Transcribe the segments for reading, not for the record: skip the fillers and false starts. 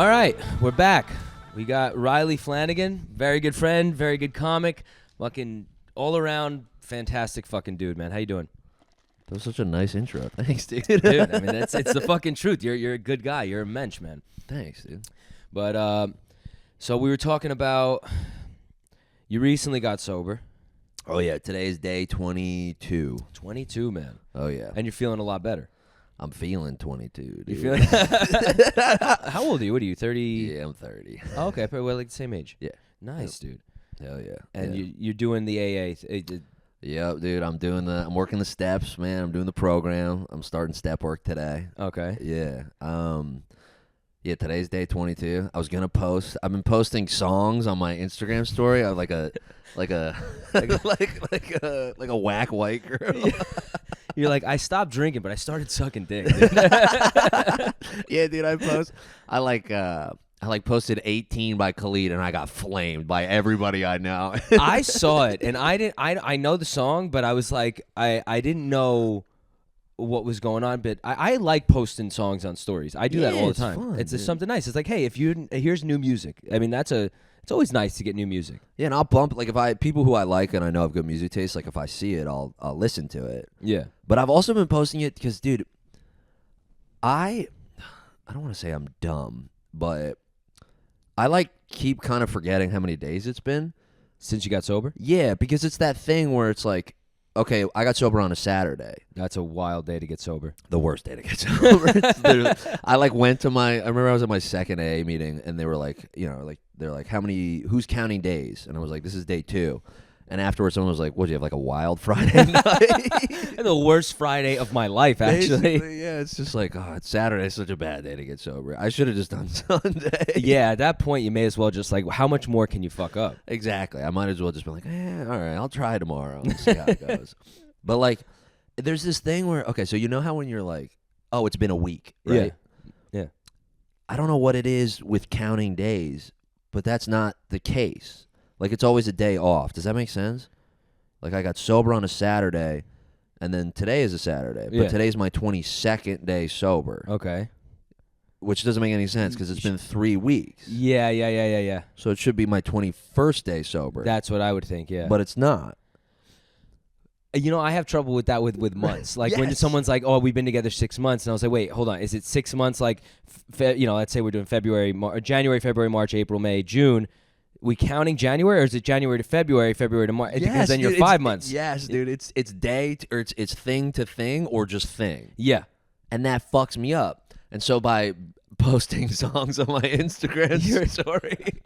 All right, we're back. We got Riley Flanagan, very good friend, very good comic, fucking all around fantastic fucking dude, man. How you doing? That was such a nice intro. Thanks, dude. Dude, I mean, it's the fucking truth. You're a good guy. You're a mensch, man. Thanks, dude. But so we were talking about you recently got sober. Oh, yeah. Today's day 22. 22, man. Oh, yeah. And you're feeling a lot better. I'm feeling 22, dude. You feeling? How old are you? What are you? 30? Yeah, I'm 30. Oh, okay, probably we're like the same age. Yeah. Nice, dude. Hell yeah. And yeah. you're doing the AA. Yep, dude. I'm working the steps, man. I'm doing the program. I'm starting step work today. Okay. Yeah. Yeah, today's day 22. I was gonna post. I've been posting songs on my Instagram story. I have like a whack white girl. Yeah. You're like, I stopped drinking, but I started sucking dick. Dude. Yeah, dude. I posted 18 by Khalid, and I got flamed by everybody I know. I saw it, and I know the song, but I was like, I didn't know what was going on. But I like posting songs on stories. I do that all the time. Fun, it's just something nice. It's like, hey, here's new music. I mean, it's always nice to get new music. Yeah, and I'll bump if people who I like and I know have good music taste. Like if I see it, I'll listen to it. Yeah. But I've also been posting it because, dude, I don't want to say I'm dumb, but I keep kind of forgetting how many days it's been Since you got sober? Yeah, because it's that thing where it's like, okay, I got sober on a Saturday. That's a wild day to get sober. The worst day to get sober. I went to I remember I was at my second AA meeting, and they were like, they're like, who's counting days? And I was like, this is day 2. And afterwards, someone was like, what, do you have like a wild Friday night? The worst Friday of my life, actually. Basically, yeah, it's just like, oh, it's Saturday. It's such a bad day to get sober. I should have just done Sunday. Yeah, at that point, you may as well just like, how much more can you fuck up? Exactly. I might as well just be like, all right, I'll try tomorrow and see how it goes. But like, there's this thing where, okay, so you know how when you're like, oh, it's been a week, right? Yeah. I don't know what it is with counting days, but that's not the case. Like, it's always a day off. Does that make sense? Like, I got sober on a Saturday, and then today is a Saturday. But Yeah. today's my 22nd day sober. Okay. Which doesn't make any sense because it's been 3 weeks. Yeah. So it should be my 21st day sober. That's what I would think, yeah. But it's not. You know, I have trouble with that with months. Like when Yes. someone's like, "Oh, we've been together 6 months," and I was like, "Wait, hold on. Is it 6 months? Like, let's say we're doing January, February, March, April, May, June. We counting January, or is it January to February, February to March? Because then you're 5 months. Yes, dude. It's day or it's thing to thing or just thing. Yeah. And that fucks me up. And so by posting songs on my Instagram story,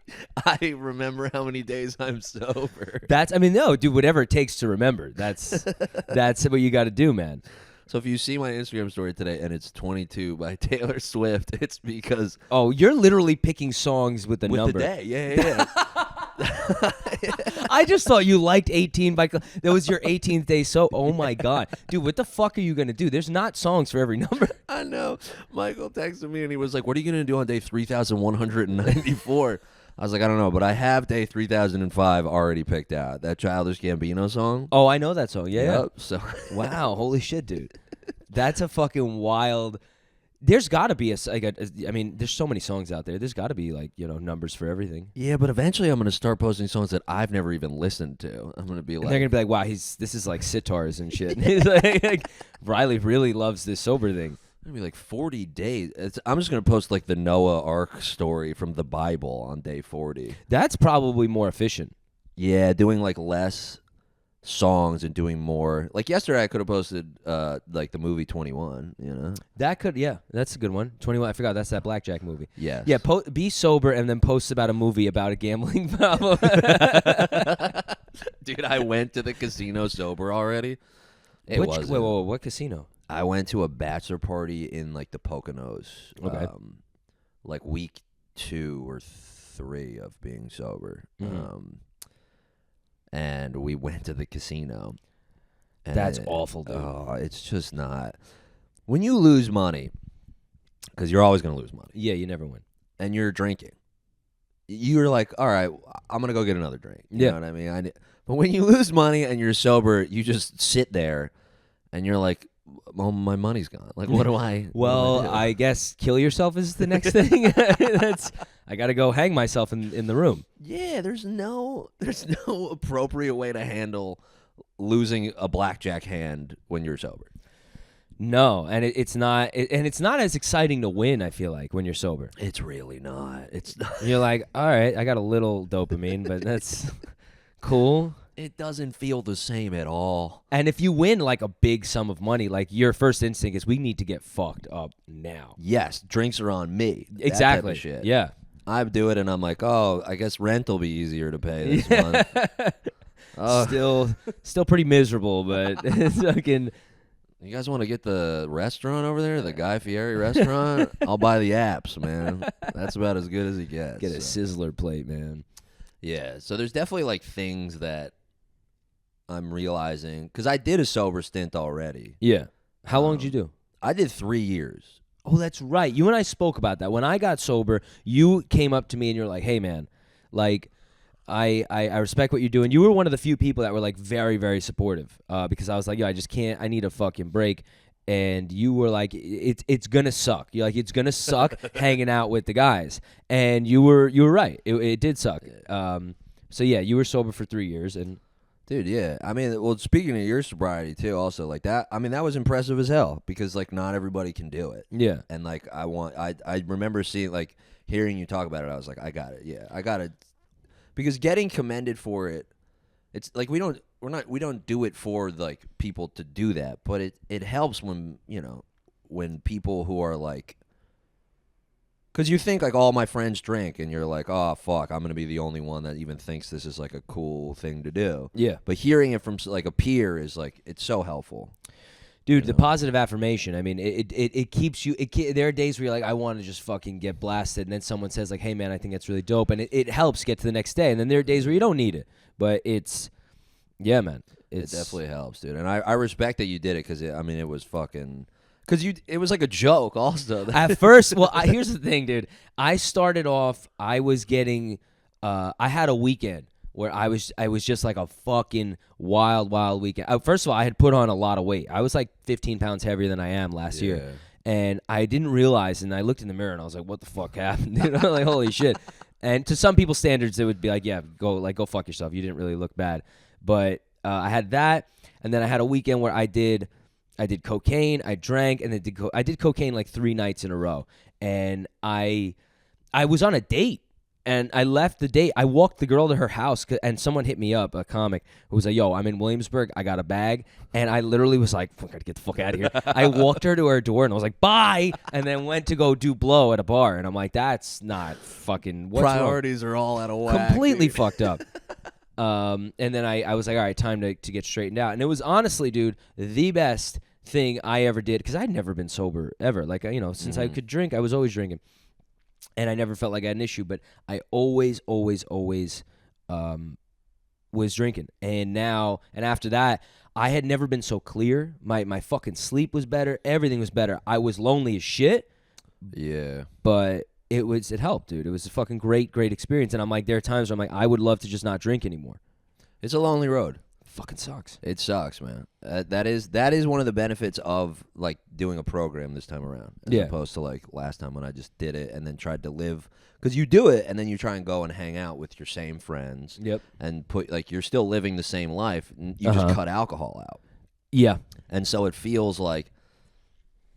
I remember how many days I'm sober. No, dude. Whatever it takes to remember. That's what you got to do, man. So if you see my Instagram story today and it's 22 by Taylor Swift, it's because Oh, you're literally picking songs with the with number. the day. Yeah. I just thought you liked 18 by. That was your 18th day. So, oh my god, dude, what the fuck are you gonna do? There's not songs for every number. I know. Michael texted me and he was like, "What are you gonna do on day 3,194?" I was like, "I don't know, but I have day 3005 already picked out. That Childish Gambino song." Oh, I know that song. Yeah. Yep, so Wow, holy shit, dude. That's a fucking wild. There's got to be I mean, there's so many songs out there. There's got to be numbers for everything. yeah, but eventually I'm gonna start posting songs that I've never even listened to. I'm gonna be And like, they're gonna be like, "Wow, this is like sitars and shit." He's like, Riley really loves this sober thing. it's gonna be like 40 days. I'm just gonna post like the Noah Ark story from the Bible on day 40. That's probably more efficient. Yeah, doing like less songs and doing more. Like yesterday, I could have posted like the movie 21. You know, That's a good one. 21. I forgot that's that blackjack movie. yes. Yeah, be sober and then post about a movie about a gambling problem. Dude, I went to the casino sober already. What casino? I went to a bachelor party in like the Poconos. Okay. Like week 2 or 3 of being sober. Mhm. And we went to the casino. And That's awful, dude. Oh, it's just not. When you lose money, because you're always going to lose money, Yeah, you never win. and you're drinking, you're like, all right, I'm going to go get another drink. You know what I mean? But when you lose money and you're sober, you just sit there and you're like, my money's gone. Like, what do I? Well, what do I guess kill yourself is the next thing. I got to go hang myself in the room. Yeah, there's no appropriate way to handle losing a blackjack hand when you're sober. No, and it's not, and it's not as exciting to win. I feel like when you're sober, It's really not. It's not. you're like, all right, I got a little dopamine, but that's cool. It doesn't feel the same at all. And if you win like a big sum of money, like your first instinct is, we need to get fucked up now. Yes, drinks are on me. That type of Exactly. shit. Yeah. I do it, and I'm like, oh, I guess rent will be easier to pay this month. Still pretty miserable, but it's fucking. You guys want to get the restaurant over there, the Guy Fieri restaurant? I'll buy the apps, man. That's about as good as it gets. Get a sizzler plate, man. Yeah, so there's definitely like things that I'm realizing, because I did a sober stint already. Yeah. How long did you do? I did 3 years. Oh, that's right. You and I spoke about that. When I got sober, you came up to me and you're like, hey, man, like, I respect what you're doing. You were one of the few people that were like very, very supportive because I was like, yo, I just can't. I need a fucking break. And you were like, it's gonna suck. You're like, it's gonna suck hanging out with the guys. And you were right. It did suck. So yeah, you were sober for 3 years, and Dude, yeah. I mean, well, speaking of your sobriety too, also like that. I mean, that was impressive as hell because like not everybody can do it. yeah, And like I remember seeing like hearing you talk about it. I was like, I got it. Yeah, I got it. Because getting commended for it, it's like we don't do it for like people to do that, but it helps when when people who are like, because you think like all my friends drink and you're like, oh fuck, I'm gonna be the only one that even thinks this is like a cool thing to do. yeah. But hearing it from like a peer is like, it's so helpful. Dude, the positive affirmation, I mean, it keeps you, there are days where you're like, I want to just fucking get blasted, and then someone says like, hey man, I think that's really dope, and it helps get to the next day, and then there are days where you don't need it, but it's, yeah, man. It definitely helps, dude. And I respect that you did it because, I mean, it was fucking, because it was like a joke also. At first, well, here's the thing, dude. I started off, I was getting, I had a weekend where I was just like a fucking wild weekend. First of all, I had put on a lot of weight. I was like 15 pounds heavier than I am last year. And I didn't realize, and I looked in the mirror and I was like, what the fuck happened? You know, like, holy shit. And to some people's standards, it would be like, yeah, go fuck yourself. You didn't really look bad. But I had that, and then I had a weekend where I did cocaine, I drank, and then I did cocaine like 3 nights in a row. And I was on a date. And I left the date. I walked the girl to her house, and someone hit me up, a comic, who was like, yo, I'm in Williamsburg. I got a bag. And I literally was like, I got to get the fuck out of here. I walked her to her door, and I was like, bye, and then went to go do blow at a bar. And I'm like, that's not fucking, what's priorities wrong? are all out of whack. Completely dude. fucked up. And then I was like, all right, time to get straightened out. And it was honestly, dude, the best thing I ever did, because I'd never been sober, ever. Like, since I could drink, I was always drinking. And I never felt like I had an issue, but I always was drinking. And after that, I had never been so clear. My fucking sleep was better. Everything was better. I was lonely as shit. Yeah. But it helped, dude. It was a fucking great experience. And I'm like, there are times where I'm like, I would love to just not drink anymore. It's a lonely road. Fucking sucks. It sucks, man. That is one of the benefits of like doing a program this time around, as opposed to like last time when I just did it and then tried to live. Because you do it and then you try and go and hang out with your same friends. Yep. And put like you're still living the same life. And you just cut alcohol out. Yeah. And so it feels like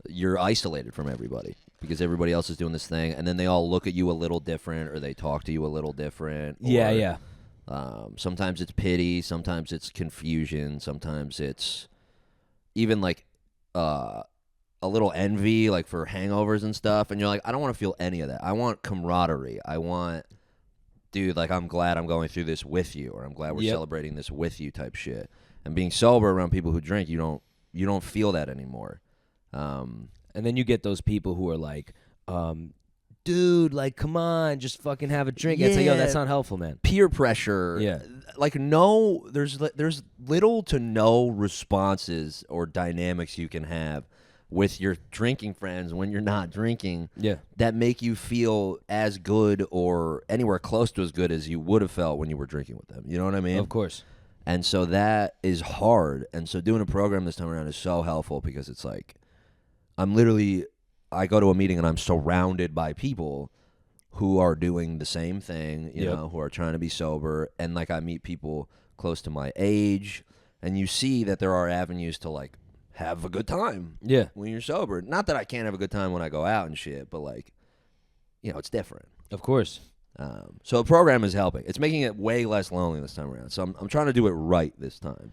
you're isolated from everybody because everybody else is doing this thing, and then they all look at you a little different, or they talk to you a little different. Yeah. Sometimes it's pity, sometimes it's confusion, sometimes it's even like a little envy, like for hangovers and stuff. And you're like, I don't want to feel any of that. I want camaraderie. I want, dude, like, I'm glad I'm going through this with you, or I'm glad we're celebrating this with you type shit. And being sober around people who drink, you don't feel that anymore. And then you get those people who are like, dude, like, come on, just fucking have a drink. It's like, yo, that's not helpful, man. Peer pressure. Yeah. Like, there's little to no responses or dynamics you can have with your drinking friends when you're not drinking. Yeah. That make you feel as good or anywhere close to as good as you would have felt when you were drinking with them. You know what I mean? Of course. And so that is hard. And so doing a program this time around is so helpful because it's like I go to a meeting and I'm surrounded by people who are doing the same thing, you know, who are trying to be sober. And like I meet people close to my age, and you see that there are avenues to like have a good time when you're sober. Not that I can't have a good time when I go out and shit, but like, you know, it's different. Of course. So the program is helping. It's making it way less lonely this time around. So I'm trying to do it right this time.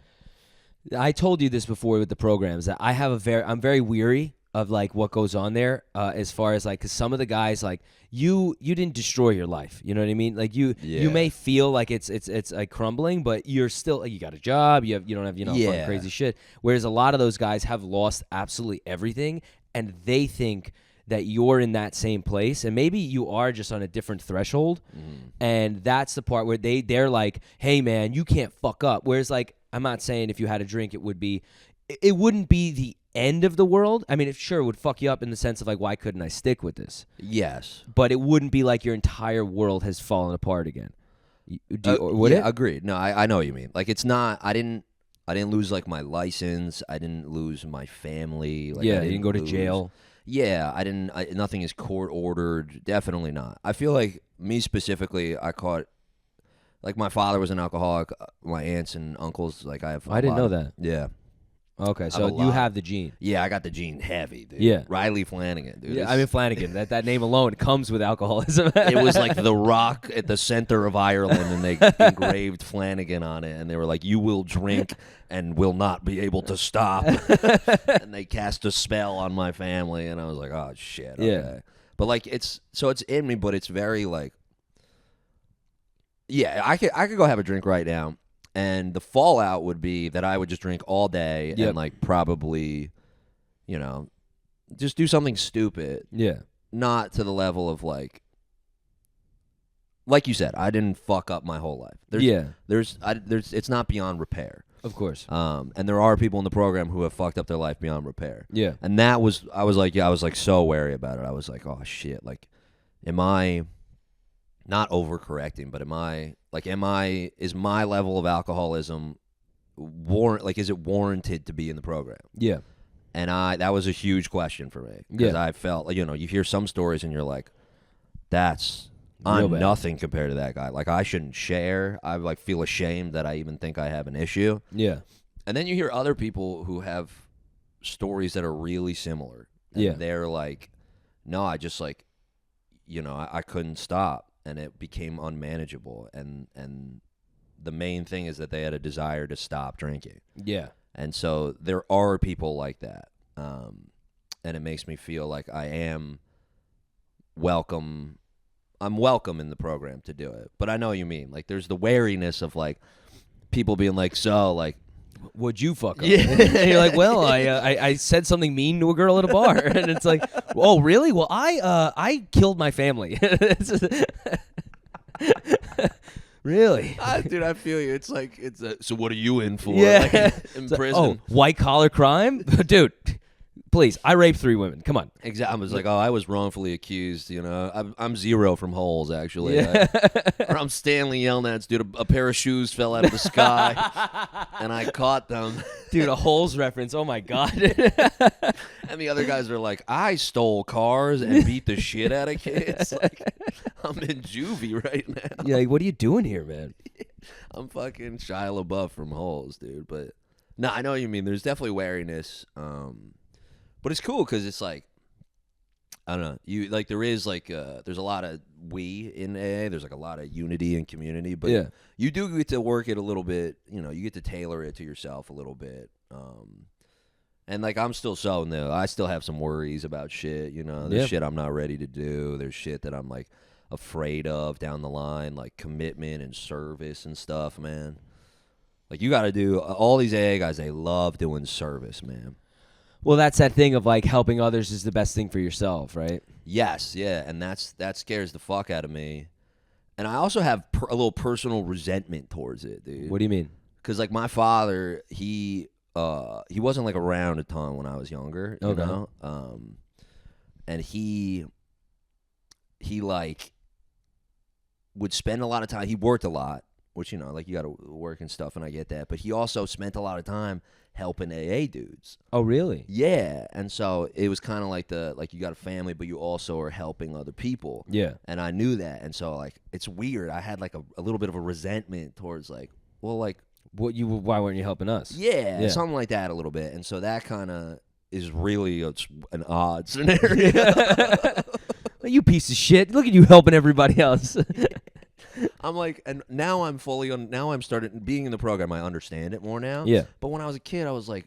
I told you this before with the programs that I'm very weary of like what goes on there as far as like, because some of the guys like you didn't destroy your life, you know what I mean? Like you may feel like it's like crumbling, but you're still like, you got a job, you don't have fun, crazy shit. Whereas a lot of those guys have lost absolutely everything, and they think that you're in that same place, and maybe you are just on a different threshold, and that's the part where they're like, hey man, you can't fuck up. Whereas like, I'm not saying if you had a drink it wouldn't be the end of the world. I mean, it would fuck you up in the sense of like, why couldn't I stick with this? Yes. But it wouldn't be like your entire world has fallen apart again. Would it? Agreed. No, I know what you mean. Like, it's not, I didn't lose like my license. I didn't lose my family. Like, I didn't go to jail. Yeah, nothing is court ordered. Definitely not. I feel like me specifically, I caught, like my father was an alcoholic. My aunts and uncles, like I didn't know that. Yeah. Okay, so you have the gene. Yeah, I got the gene heavy, dude. Yeah. Riley Flanagan, dude. Yeah, I mean Flanagan. That name alone comes with alcoholism. It was like the rock at the center of Ireland, and they engraved Flanagan on it, and they were like, you will drink and will not be able to stop. And they cast a spell on my family, and I was like, oh, shit. Okay. Yeah. But like, it's in me, but it's very like, yeah, I could go have a drink right now. And the fallout would be that I would just drink all day and, like, probably, you know, just do something stupid. Yeah. Not to the level of, like you said, I didn't fuck up my whole life. It's not beyond repair. Of course. And there are people in the program who have fucked up their life beyond repair. Yeah. And I was like so wary about it. I was like, oh, shit. Like, am I not overcorrecting, but is my level of alcoholism is it warranted to be in the program? Yeah. And that was a huge question for me, because I felt like, you hear some stories and you're like, I'm nothing compared to that guy. Like, I shouldn't share. I like feel ashamed that I even think I have an issue. Yeah. And then you hear other people who have stories that are really similar. And they're like, no, I just like, I couldn't stop. And it became unmanageable, and the main thing is that they had a desire to stop drinking. Yeah. And so there are people like that, and it makes me feel like I am welcome. I'm welcome in the program to do it. But I know what you mean. Like, there's the wariness of like people being like, so like, would you fuck up? Yeah. And you're like, well, I said something mean to a girl at a bar, and it's like, oh, really? Well, I killed my family. Really? Dude, I feel you. It's like, so what are you in for? Yeah. Like, in prison? Oh, white collar crime? Dude, please, I raped 3 women. Come on. Exactly. I was like, I was wrongfully accused. I'm Zero from Holes, actually. Yeah. Or I'm Stanley Yelnats, dude. A pair of shoes fell out of the sky, and I caught them. Dude, a Holes reference. Oh my god. And the other guys are like, I stole cars and beat the shit out of kids. Like, I'm in juvie right now. Yeah, like, what are you doing here, man? I'm fucking Shia LaBeouf from Holes, dude. But no, I know what you mean. There's definitely wariness. But it's cool because it's like, I don't know. You like, there is like there's a lot of we in AA. There's like a lot of unity and community, but you do get to work it a little bit. You get to tailor it to yourself a little bit. And like, I'm still so new. I still have some worries about shit. There's shit I'm not ready to do. There's shit that I'm like afraid of down the line, like commitment and service and stuff, man. Like, you got to do all these AA guys. They love doing service, man. Well, that's that thing of like helping others is the best thing for yourself, right? Yes, yeah, and that scares the fuck out of me. And I also have a little personal resentment towards it, dude. What do you mean? Because like, my father, he wasn't like around a ton when I was younger, you know? And he like would spend a lot of time. He worked a lot, which, you know, like, you got to work and stuff, and I get that. But he also spent a lot of time helping AA dudes. Oh, really? Yeah. And so it was kind of like you got a family, but you also are helping other people. Yeah. And I knew that. And so, like, it's weird. I had, like, a little bit of a resentment towards, like, well, like, why weren't you helping us? yeah, something like that a little bit. And so that kind of is really an odd scenario. You piece of shit. Look at you helping everybody else. I'm like, and now I'm now I'm starting being in the program. I understand it more now. Yeah. But when I was a kid, I was like,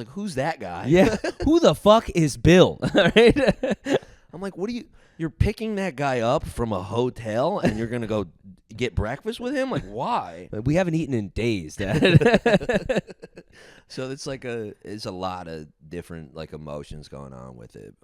who's that guy? Yeah. Who the fuck is Bill? All right. I'm like, you're picking that guy up from a hotel and you're going to go get breakfast with him? Like, why? We haven't eaten in days, Dad. So it's like it's a lot of different, like, emotions going on with it.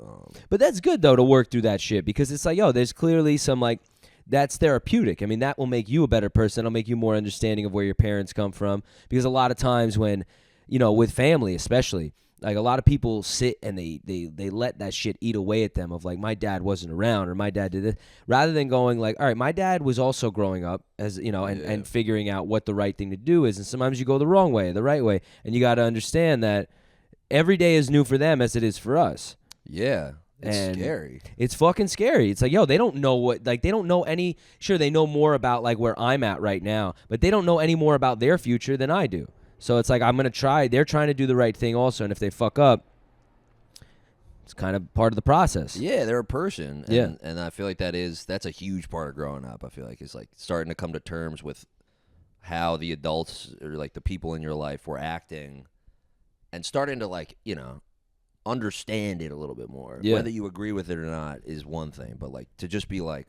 But that's good, though, to work through that shit, because it's like, there's clearly some, like, that's therapeutic. I mean, that will make you a better person. It'll make you more understanding of where your parents come from, because a lot of times when, you know, with family especially, like, a lot of people sit and they let that shit eat away at them of, like, my dad wasn't around or my dad did this, rather than going, like, all right, my dad was also growing up, as you know, and figuring out what the right thing to do is. And sometimes you go the wrong way, the right way. And you got to understand that every day is new for them as it is for us. Yeah. It's scary. It's fucking scary. It's like, they don't know they don't know sure, they know more about, like, where I'm at right now, but they don't know any more about their future than I do. So it's like, I'm going to try. They're trying to do the right thing also. And if they fuck up, it's kind of part of the process. Yeah, they're a person. And, yeah. And I feel like that's a huge part of growing up. I feel like it's like starting to come to terms with how the adults or, like, the people in your life were acting, and starting to, like, you know, understand it a little bit more. Yeah. Whether you agree with it or not is one thing, but, like, to just be like,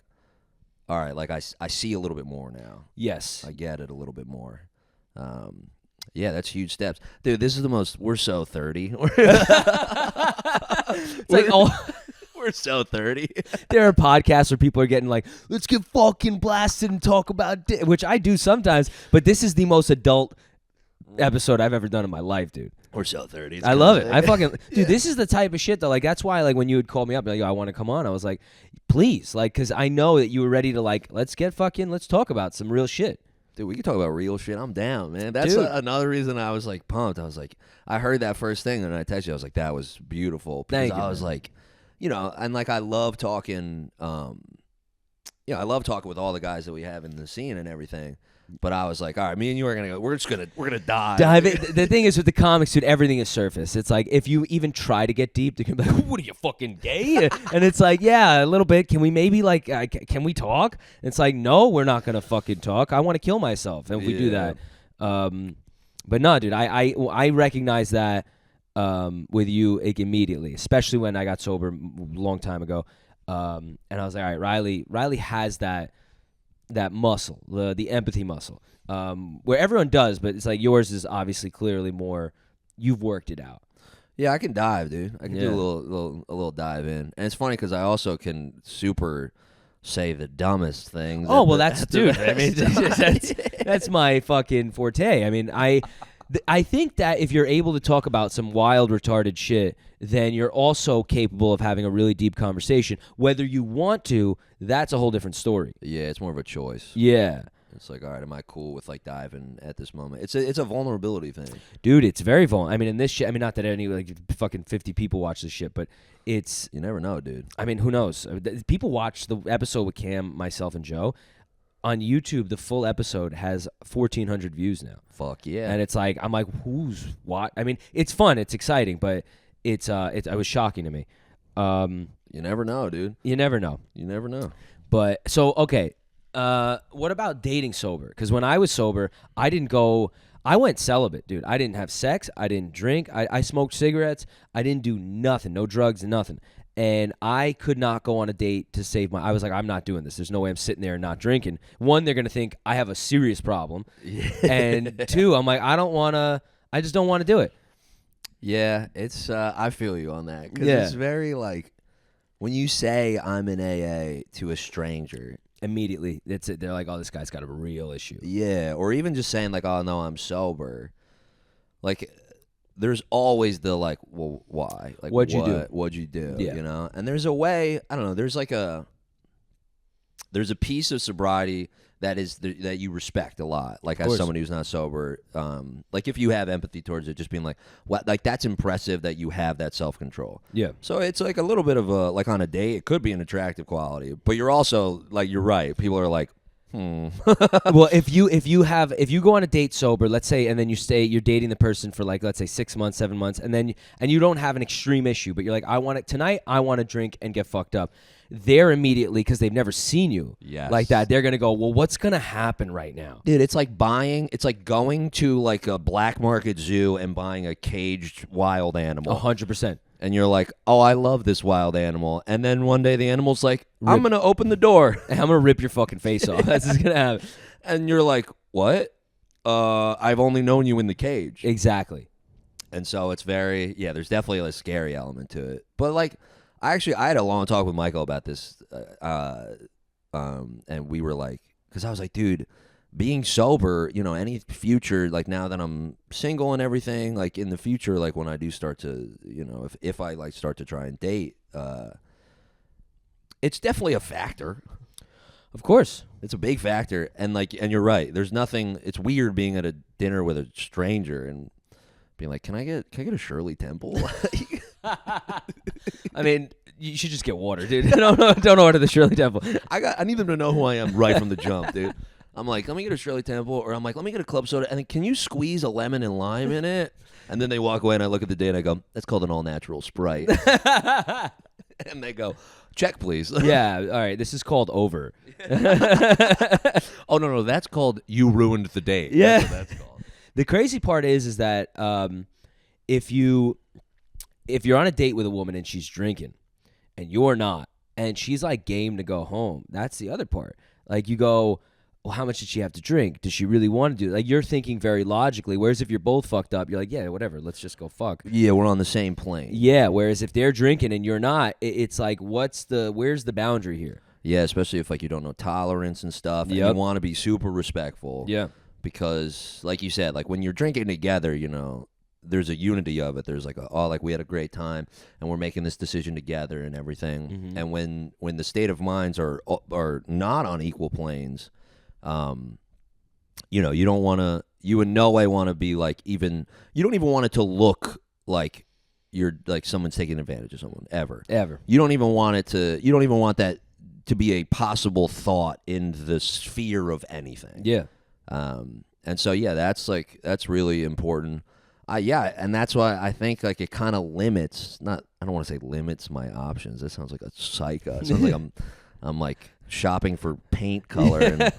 all right, like, I see a little bit more now. Yes. I get it a little bit more. Yeah, that's huge steps. Dude, this is we're so 30. It's like, we're so 30. There are podcasts where people are getting like, let's get fucking blasted and talk about which I do sometimes, but this is the most adult episode I've ever done in my life, dude. We're so 30. I love it. I fucking dude. This is the type of shit that, like, that's why, like, when you would call me up and, like, yo, I want to come on, I was like, please, like, because I know that you were ready to, like, let's talk about some real shit. Dude, we can talk about real shit. I'm down, man. That's another reason I was, like, pumped. I was like, I heard that first thing and I texted you. I was like, that was beautiful. Because Thank you, I was like, you know, and, like, I love talking. I love talking with all the guys that we have in the scene and everything. But I was like, all right, me and you are gonna go. We're gonna dive. The thing is with the comics, dude, everything is surface. It's like, if you even try to get deep, they're gonna be like, "What are you, fucking gay?" And it's like, yeah, a little bit. Can we maybe, like, can we talk? And it's like, no, we're not gonna fucking talk. I want to kill myself if we do that. But no, dude, I recognize that with you, like, immediately, especially when I got sober a long time ago. And I was like, all right, Riley has that muscle, the empathy muscle, where everyone does, but it's like yours is obviously clearly more, you've worked it out. Yeah, I can dive, dude. I can do a little dive in. And it's funny because I also can super say the dumbest things. Oh, well, that's, dude, I mean, that's my fucking forte. I mean, I think that if you're able to talk about some wild, retarded shit, then you're also capable of having a really deep conversation. Whether you want to, that's a whole different story. Yeah, it's more of a choice. Yeah. It's like, all right, am I cool with, like, diving at this moment? It's a vulnerability thing. Dude, it's very vulnerable. I mean, in this shit, I mean, not that any, like, fucking 50 people watch this shit, but it's... You never know, dude. I mean, who knows? People watch the episode with Cam, myself, and Joe. On YouTube, the full episode has 1,400 views now. Fuck yeah. And it's like, I'm like, who's what? I mean, it's fun, it's exciting, but it was shocking to me. You never know, dude. You never know. You never know. But, so, okay. What about dating sober? Because when I was sober, I went celibate, dude. I didn't have sex. I didn't drink. I smoked cigarettes. I didn't do nothing, no drugs and nothing. And I could not go on a date to save I was like, I'm not doing this. There's no way I'm sitting there and not drinking. One, they're going to think I have a serious problem. Yeah. And two, I'm like, I just don't want to do it. Yeah, it's, I feel you on that. Because it's very, like, when you say I'm in AA to a stranger, immediately, that's it. They're like, oh, this guy's got a real issue. Yeah, or even just saying, like, oh, no, I'm sober. Like, there's always the, like, well, why? Like, What'd you do? What'd you do? Yeah. You know? And there's a way, I don't know, there's a piece of sobriety that you respect a lot, like as someone who's not sober. Like if you have empathy towards it, just being like, what, like that's impressive that you have that self-control. Yeah. So it's like a little bit of a, like on a date, it could be an attractive quality, but you're also like, you're right. People are like, Well, if you go on a date sober, let's say, and then you're dating the person for like, let's say 6 months, 7 months, and you don't have an extreme issue, but you're like, I want to drink and get fucked up. They're immediately, because they've never seen you like that, they're going to go, well, what's going to happen right now? Dude, it's like going to like a black market zoo and buying a caged wild animal. 100%. And you're like, oh, I love this wild animal. And then one day the animal's like, I'm going to open the door. I'm going to rip your fucking face off. That's what's going to happen. And you're like, what? I've only known you in the cage. Exactly. And so it's very, there's definitely a scary element to it. But like, I had a long talk with Michael about this, and we were like, because I was like, dude, being sober, any future, like now that I'm single and everything, like in the future, like when I do start to, if I like start to try and date, it's definitely a factor. Of course. It's a big factor. And you're right. There's nothing, it's weird being at a dinner with a stranger and being like, can I get a Shirley Temple? I mean, you should just get water, dude. Don't order the Shirley Temple. I need them to know who I am right from the jump, dude. I'm like, let me get a Shirley Temple, or I'm like, let me get a club soda, and then can you squeeze a lemon and lime in it? And then they walk away, and I look at the date, and I go, that's called an all-natural Sprite. And they go, check, please. Yeah, all right, this is called over. Oh, no, that's called you ruined the date. Yeah. That's what that's called. The crazy part is that if you're on a date with a woman and she's drinking and you're not, and she's like game to go home, that's the other part. Like you go, well, how much did she have to drink? Does she really want to do it? Like you're thinking very logically, whereas if you're both fucked up, you're like, yeah, whatever, let's just go fuck. Yeah, we're on the same plane. Yeah, whereas if they're drinking and you're not, it's like, where's the boundary here? Yeah, especially if like you don't know tolerance and stuff, and you want to be super respectful. Yeah. Because like you said, like when you're drinking together, there's a unity of it. There's like like we had a great time and we're making this decision together and everything. Mm-hmm. And when the state of minds are not on equal planes, you don't want to, you in no way want to be like, you don't even want it to look like you're like someone's taking advantage of someone ever. You don't even want that to be a possible thought in the sphere of anything. Yeah. And so, that's really important. And that's why I think like it kind of limits, I don't want to say limits my options. That sounds like a psycho. It sounds like I'm like shopping for paint color and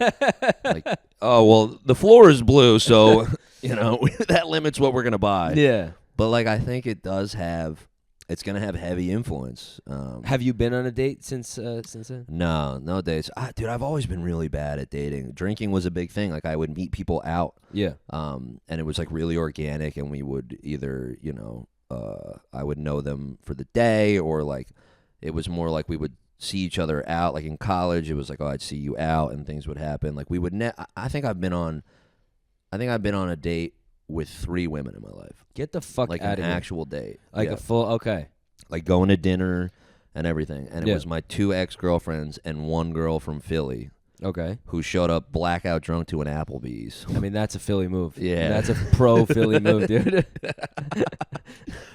like, oh, well, the floor is blue. So, that limits what we're going to buy. Yeah. But like, I think it's going to have heavy influence. Have you been on a date since then? No dates. Dude, I've always been really bad at dating. Drinking was a big thing. Like I would meet people out. Yeah. And it was like really organic, and we would either, I would know them for the day, or like it was more like we would see each other out. Like in college, it was like, oh, I'd see you out, and things would happen. Like we would. I think I've been on a date with 3 women in my life. Get the fuck like out of an here. actual date. Like a full, okay. Like going to dinner and everything. And it was my 2 ex-girlfriends and 1 girl from Philly. Okay. Who showed up blackout drunk to an Applebee's. I mean, that's a Philly move. Yeah. That's a pro Philly move, dude.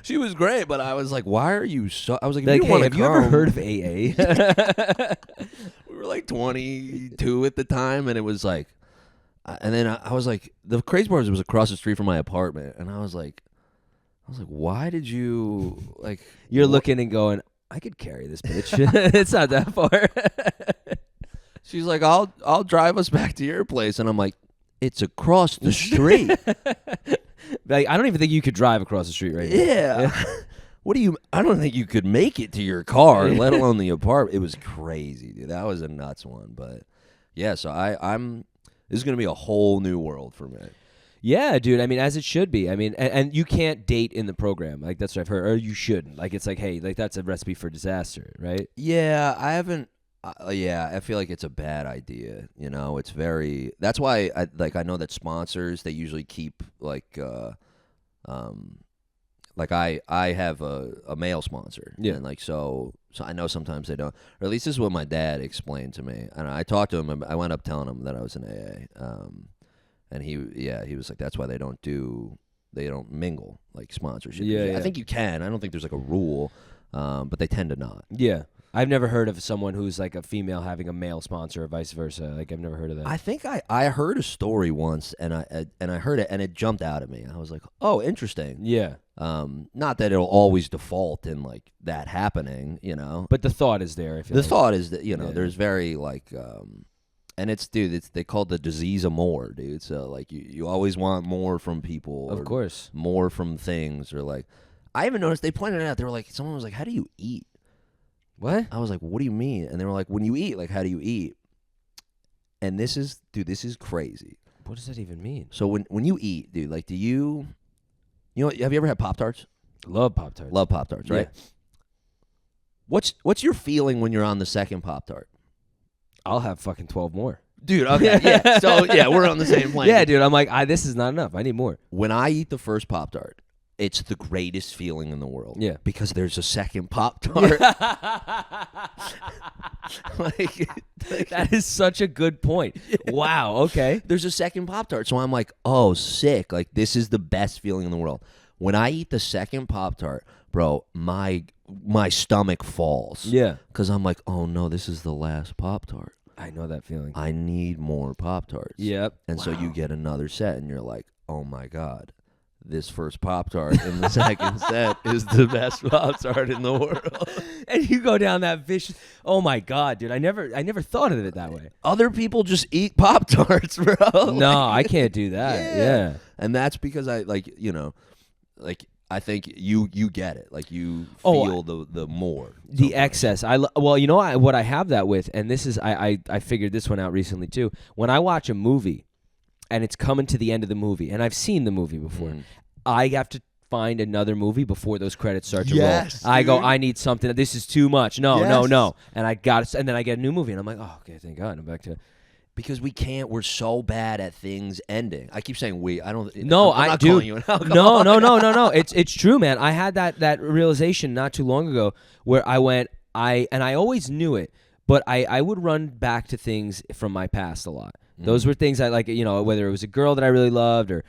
She was great, but I was like, why are you so... I was like, hey, have you ever heard of AA? We were like 22 at the time, and it was like... And then I was like, the crazy part was it was across the street from my apartment, and I was like, why did you like? You're looking and going, I could carry this bitch. It's not that far. She's like, I'll drive us back to your place, and I'm like, it's across the street. Like, I don't even think you could drive across the street right now. Yeah. I don't think you could make it to your car, let alone the apartment. It was crazy, dude. That was a nuts one, but yeah. So this is going to be a whole new world for me. Yeah, dude. I mean, as it should be. I mean, and you can't date in the program. Like, that's what I've heard. Or you shouldn't. Like, it's like, hey, like, that's a recipe for disaster, right? Yeah, I haven't. I feel like it's a bad idea. It's very. That's why I know that sponsors, they usually keep like Like I have a male sponsor. Yeah. And like so I know sometimes they don't. Or at least this is what my dad explained to me. And I talked to him. I wound up telling him that I was in AA. And he was like, that's why they don't mingle like sponsorship. Yeah, I think you can. I don't think there's like a rule, but they tend to not. Yeah. I've never heard of someone who's like a female having a male sponsor or vice versa. Like I've never heard of that. I think I heard a story once, and I heard it, and it jumped out at me. I was like, oh, interesting. Yeah. Not that it'll always default in like that happening, But the thought is there. I feel The like. thought is that there's very like, and they call it the disease of more, dude. So like you always want more from people, Of course. more from things, or like I even noticed they pointed it out. They were like, someone was like, how do you eat? What? I was like, what do you mean? And they were like, when you eat, like, how do you eat? And this is crazy. What does that even mean? So when you eat, dude, like, have you ever had Pop-Tarts? Love Pop-Tarts. Love Pop-Tarts, right? Yeah. What's your feeling when you're on the second Pop-Tart? I'll have fucking 12 more. Dude, okay, yeah. So, yeah, we're on the same plane. Yeah, dude. I'm like, this is not enough. I need more. When I eat the first Pop-Tart, it's the greatest feeling in the world. Yeah. Because there's a second Pop-Tart. That is such a good point. Wow, okay. There's a second Pop-Tart. So I'm like, oh, sick. Like, this is the best feeling in the world. When I eat the second Pop-Tart, bro, my stomach falls. Yeah. Because I'm like, oh, no, this is the last Pop-Tart. I know that feeling. I need more Pop-Tarts. Yep. And so you get another set, and you're like, oh, my God. This first Pop-Tart in the second set is the best Pop-Tart in the world. And you go down that vicious. Oh my God, dude! I never thought of it that way. Other people just eat Pop-Tarts, bro. No, I can't do that. Yeah. And that's because I I think you get it. Like you feel the more. The excess. What I have that with, and this is I figured this one out recently too. When I watch a movie and it's coming to the end of the movie, and I've seen the movie before, I have to find another movie before those credits start to roll. I go, I need something. This is too much. No. And I got it, and then I get a new movie, and I'm like, oh, okay, thank God, I'm back to. Because we're so bad at things ending. I keep saying we. I don't. No, I'm not do. calling you an alcoholic. No. It's true, man. I had that realization not too long ago where I went. I always knew it, but I would run back to things from my past a lot. Those were things I like, whether it was a girl that I really loved or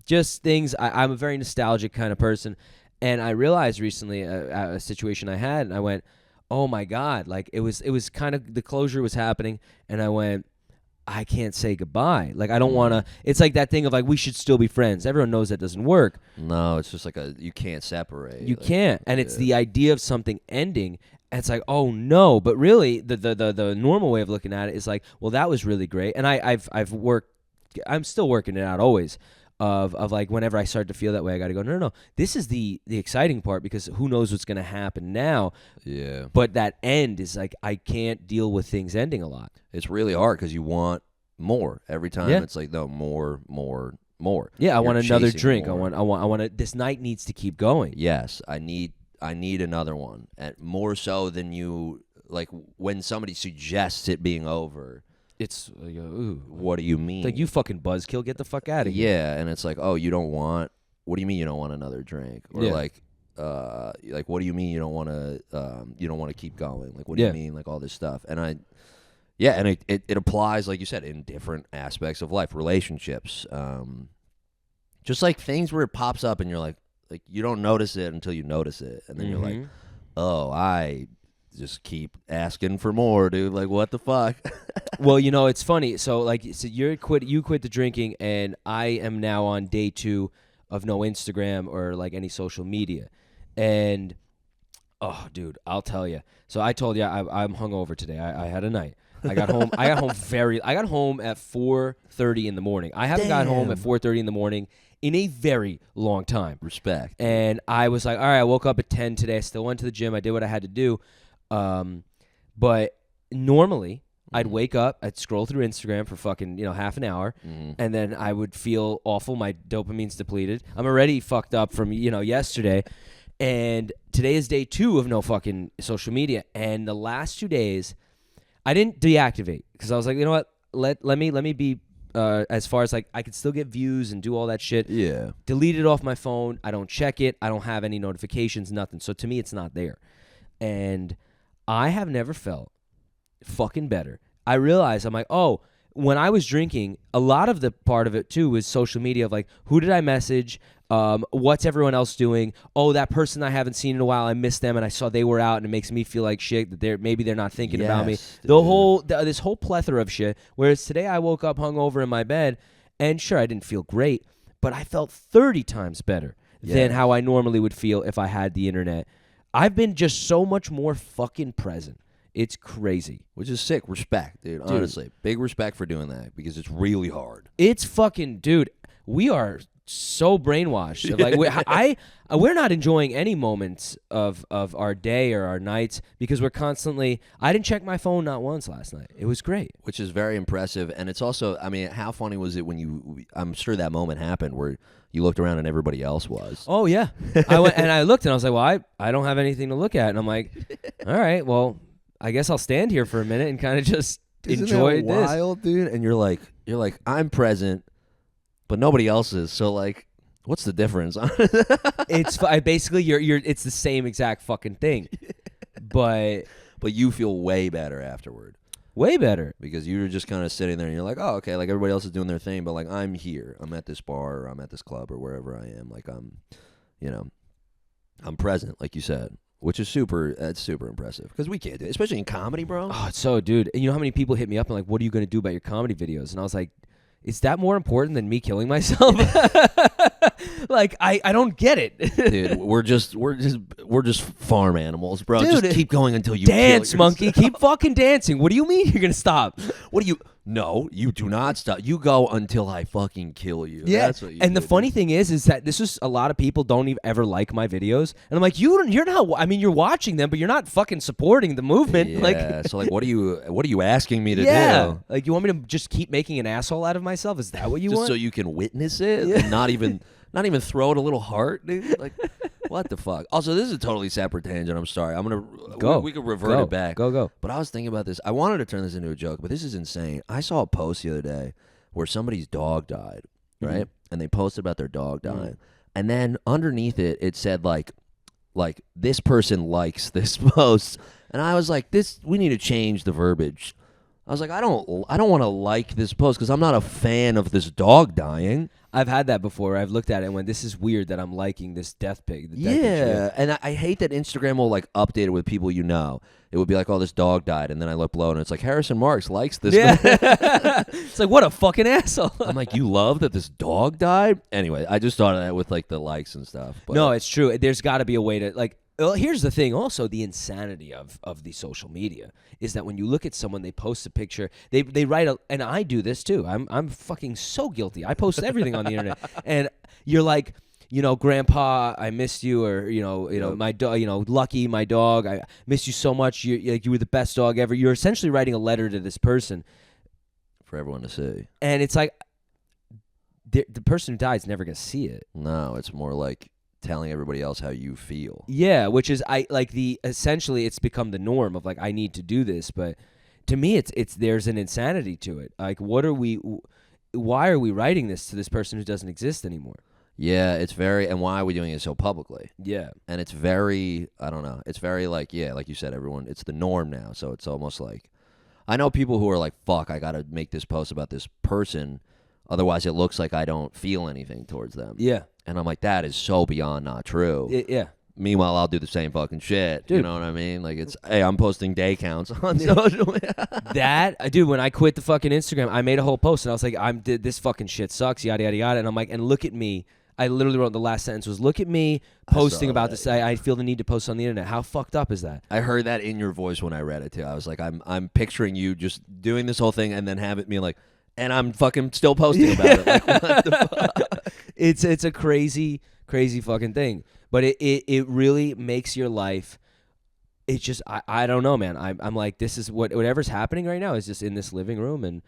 just things. I'm a very nostalgic kind of person, and I realized recently a situation I had, and I went, oh my God, like it was kind of the closure was happening, and I went, I can't say goodbye. Like, I don't want to. It's like that thing of like, we should still be friends. Everyone knows that doesn't work. No, it's just like you can't separate. You can't. And it's the idea of something ending. And it's like, oh no. But really, the normal way of looking at it is like, well, that was really great. And I've worked. I'm still working it out always. Of like, whenever I start to feel that way, I got to go, no. This is the exciting part, because who knows what's going to happen now. Yeah. But that end is like, I can't deal with things ending a lot. It's really hard because you want more every time. Yeah. It's like, no, more. Yeah, I want another drink. More. I want. This night needs to keep going. Yes, I need another one, and more so than you. Like when somebody suggests it being over, It's like, ooh. What do you mean? It's like, you fucking buzzkill, get the fuck out of here. Yeah, and it's like, oh, you don't want. What do you mean you don't want another drink? Or like, what do you mean you don't want to keep going? Like, what do you mean? Like all this stuff, and it applies, like you said, in different aspects of life, relationships, just like things where it pops up and you're like you don't notice it until you notice it, and then you're like, oh, I just keep asking for more, dude. Like, what the fuck? Well, it's funny. So you quit the drinking, and I am now on day 2 of no Instagram or like any social media, and oh, dude, I'll tell you. So I told you I'm hungover today. I had a night. I got home. I got home at 4:30 in the morning. I haven't got home at 4:30 in the morning in a very long time. Respect. And I was like, all right, I woke up at 10 today. I still went to the gym. I did what I had to do. But normally I'd wake up, I'd scroll through Instagram for fucking, half an hour, and then I would feel awful. My dopamine's depleted. I'm already fucked up from, yesterday. And today is day 2 of no fucking social media. And the last 2 days, I didn't deactivate because I was like, you know what? Let me be as far as like I could still get views and do all that shit. Yeah. Delete it off my phone. I don't check it. I don't have any notifications, nothing. So to me, it's not there. And I have never felt fucking better. I realized I'm like, oh, when I was drinking, a lot of the part of it too was social media of like, who did I message? What's everyone else doing? Oh, that person I haven't seen in a while, I missed them and I saw they were out and it makes me feel like shit that maybe they're not thinking about me. This whole plethora of shit. Whereas today I woke up hungover in my bed and sure, I didn't feel great, but I felt 30 times better than how I normally would feel if I had the internet. I've been just so much more fucking present. It's crazy. Which is sick. Respect, dude. Honestly. Big respect for doing that because it's really hard. It's fucking, dude, we are so brainwashed. Like we're not enjoying any moments of our day or our nights because we're constantly, I didn't check my phone not once last night. It was great. Which is very impressive. And it's also, I mean, how funny was it when I'm sure that moment happened where you looked around and everybody else was. Oh, yeah. I went and I looked and I was like, well, I don't have anything to look at. And I'm like, all right, well, I guess I'll stand here for a minute and kind of just enjoy this. Wild, dude. And you're like, I'm present, but nobody else is. So like, what's the difference? It's basically it's the same exact fucking thing, but you feel way better afterward. Way better because you're just kind of sitting there and you're like, oh, okay, like everybody else is doing their thing, but like I'm here, I'm at this bar, or I'm at this club, or wherever I am. Like I'm present, like you said. Which is super impressive because we can't do it, especially in comedy, bro. Oh, it's so, dude. You know how many people hit me up and like, what are you going to do about your comedy videos? And I was like, is that more important than me killing myself? Like, I don't get it. Dude, we're just farm animals, bro. Dude, just keep going until you dance, kill monkey. Keep fucking dancing. What do you mean you're going to stop? No, you do not stop. You go until I fucking kill you. Yeah, that's what you and do, the funny thing is that this is a lot of people don't even ever like my videos, and I'm like, you're not. I mean, you're watching them, but you're not fucking supporting the movement. Yeah. Like, so like, what are you asking me to do? Like, you want me to just keep making an asshole out of myself? Is that what you just want? So you can witness it and not even throw it a little heart, dude? Like, what the fuck? Also, this is a totally separate tangent. I'm sorry. I'm gonna go. We could revert it back. Go. But I was thinking about this. I wanted to turn this into a joke, but this is insane. I saw a post the other day where somebody's dog died, right? Mm-hmm. And they posted about their dog dying, and then underneath it said like this person likes this post, and I was like, we need to change the verbiage. I was like, I don't want to like this post because I'm not a fan of this dog dying. I've had that before. I've looked at it and went, this is weird that I'm liking this death pig. Yeah, and I hate that Instagram will like update it with people you know. It would be like, oh, this dog died, and then I look below and it's like, Harrison Marks likes this. Yeah. It's like, what a fucking asshole. I'm like, you love that this dog died? Anyway, I just thought of that with like the likes and stuff. But no, it's true. There's got to be a way to like. Well, here's the thing. Also, the insanity of the social media is that when you look at someone, they post a picture, they write and I do this too. I'm fucking so guilty. I post everything on the internet, and you're like, Grandpa, I missed you, or my dog, Lucky, my dog, I missed you so much. You were the best dog ever. You're essentially writing a letter to this person for everyone to see, and it's like the person who died is never gonna see it. No, it's more like telling everybody else how you feel. Yeah, which is essentially it's become the norm of like, I need to do this, but to me it's there's an insanity to it. Like, why are we writing this to this person who doesn't exist anymore? Yeah, it's very, and why are we doing it so publicly? Yeah. And it's very, I don't know, it's very like, yeah, like you said, everyone, it's the norm now, so it's almost like, I know people who are like, fuck, I gotta make this post about this person, otherwise it looks like I don't feel anything towards them. Yeah. And I'm like, that is so beyond not true. Yeah. Meanwhile, I'll do the same fucking shit. Dude. You know what I mean? Like, it's, hey, I'm posting day counts on social media. Dude, when I quit the fucking Instagram, I made a whole post, and I was like, this fucking shit sucks, yada, yada, yada. And I'm like, and look at me. I literally wrote the last sentence was, look at me posting about this. I feel the need to post on the internet. How fucked up is that? I heard that in your voice when I read it, too. I was like, I'm picturing you just doing this whole thing and then have it me like, and I'm fucking still posting about it. Like, what the fuck? It's a crazy, crazy fucking thing. But it really makes your life. It's just I don't know, man. I'm like, this is whatever's happening right now is just in this living room, and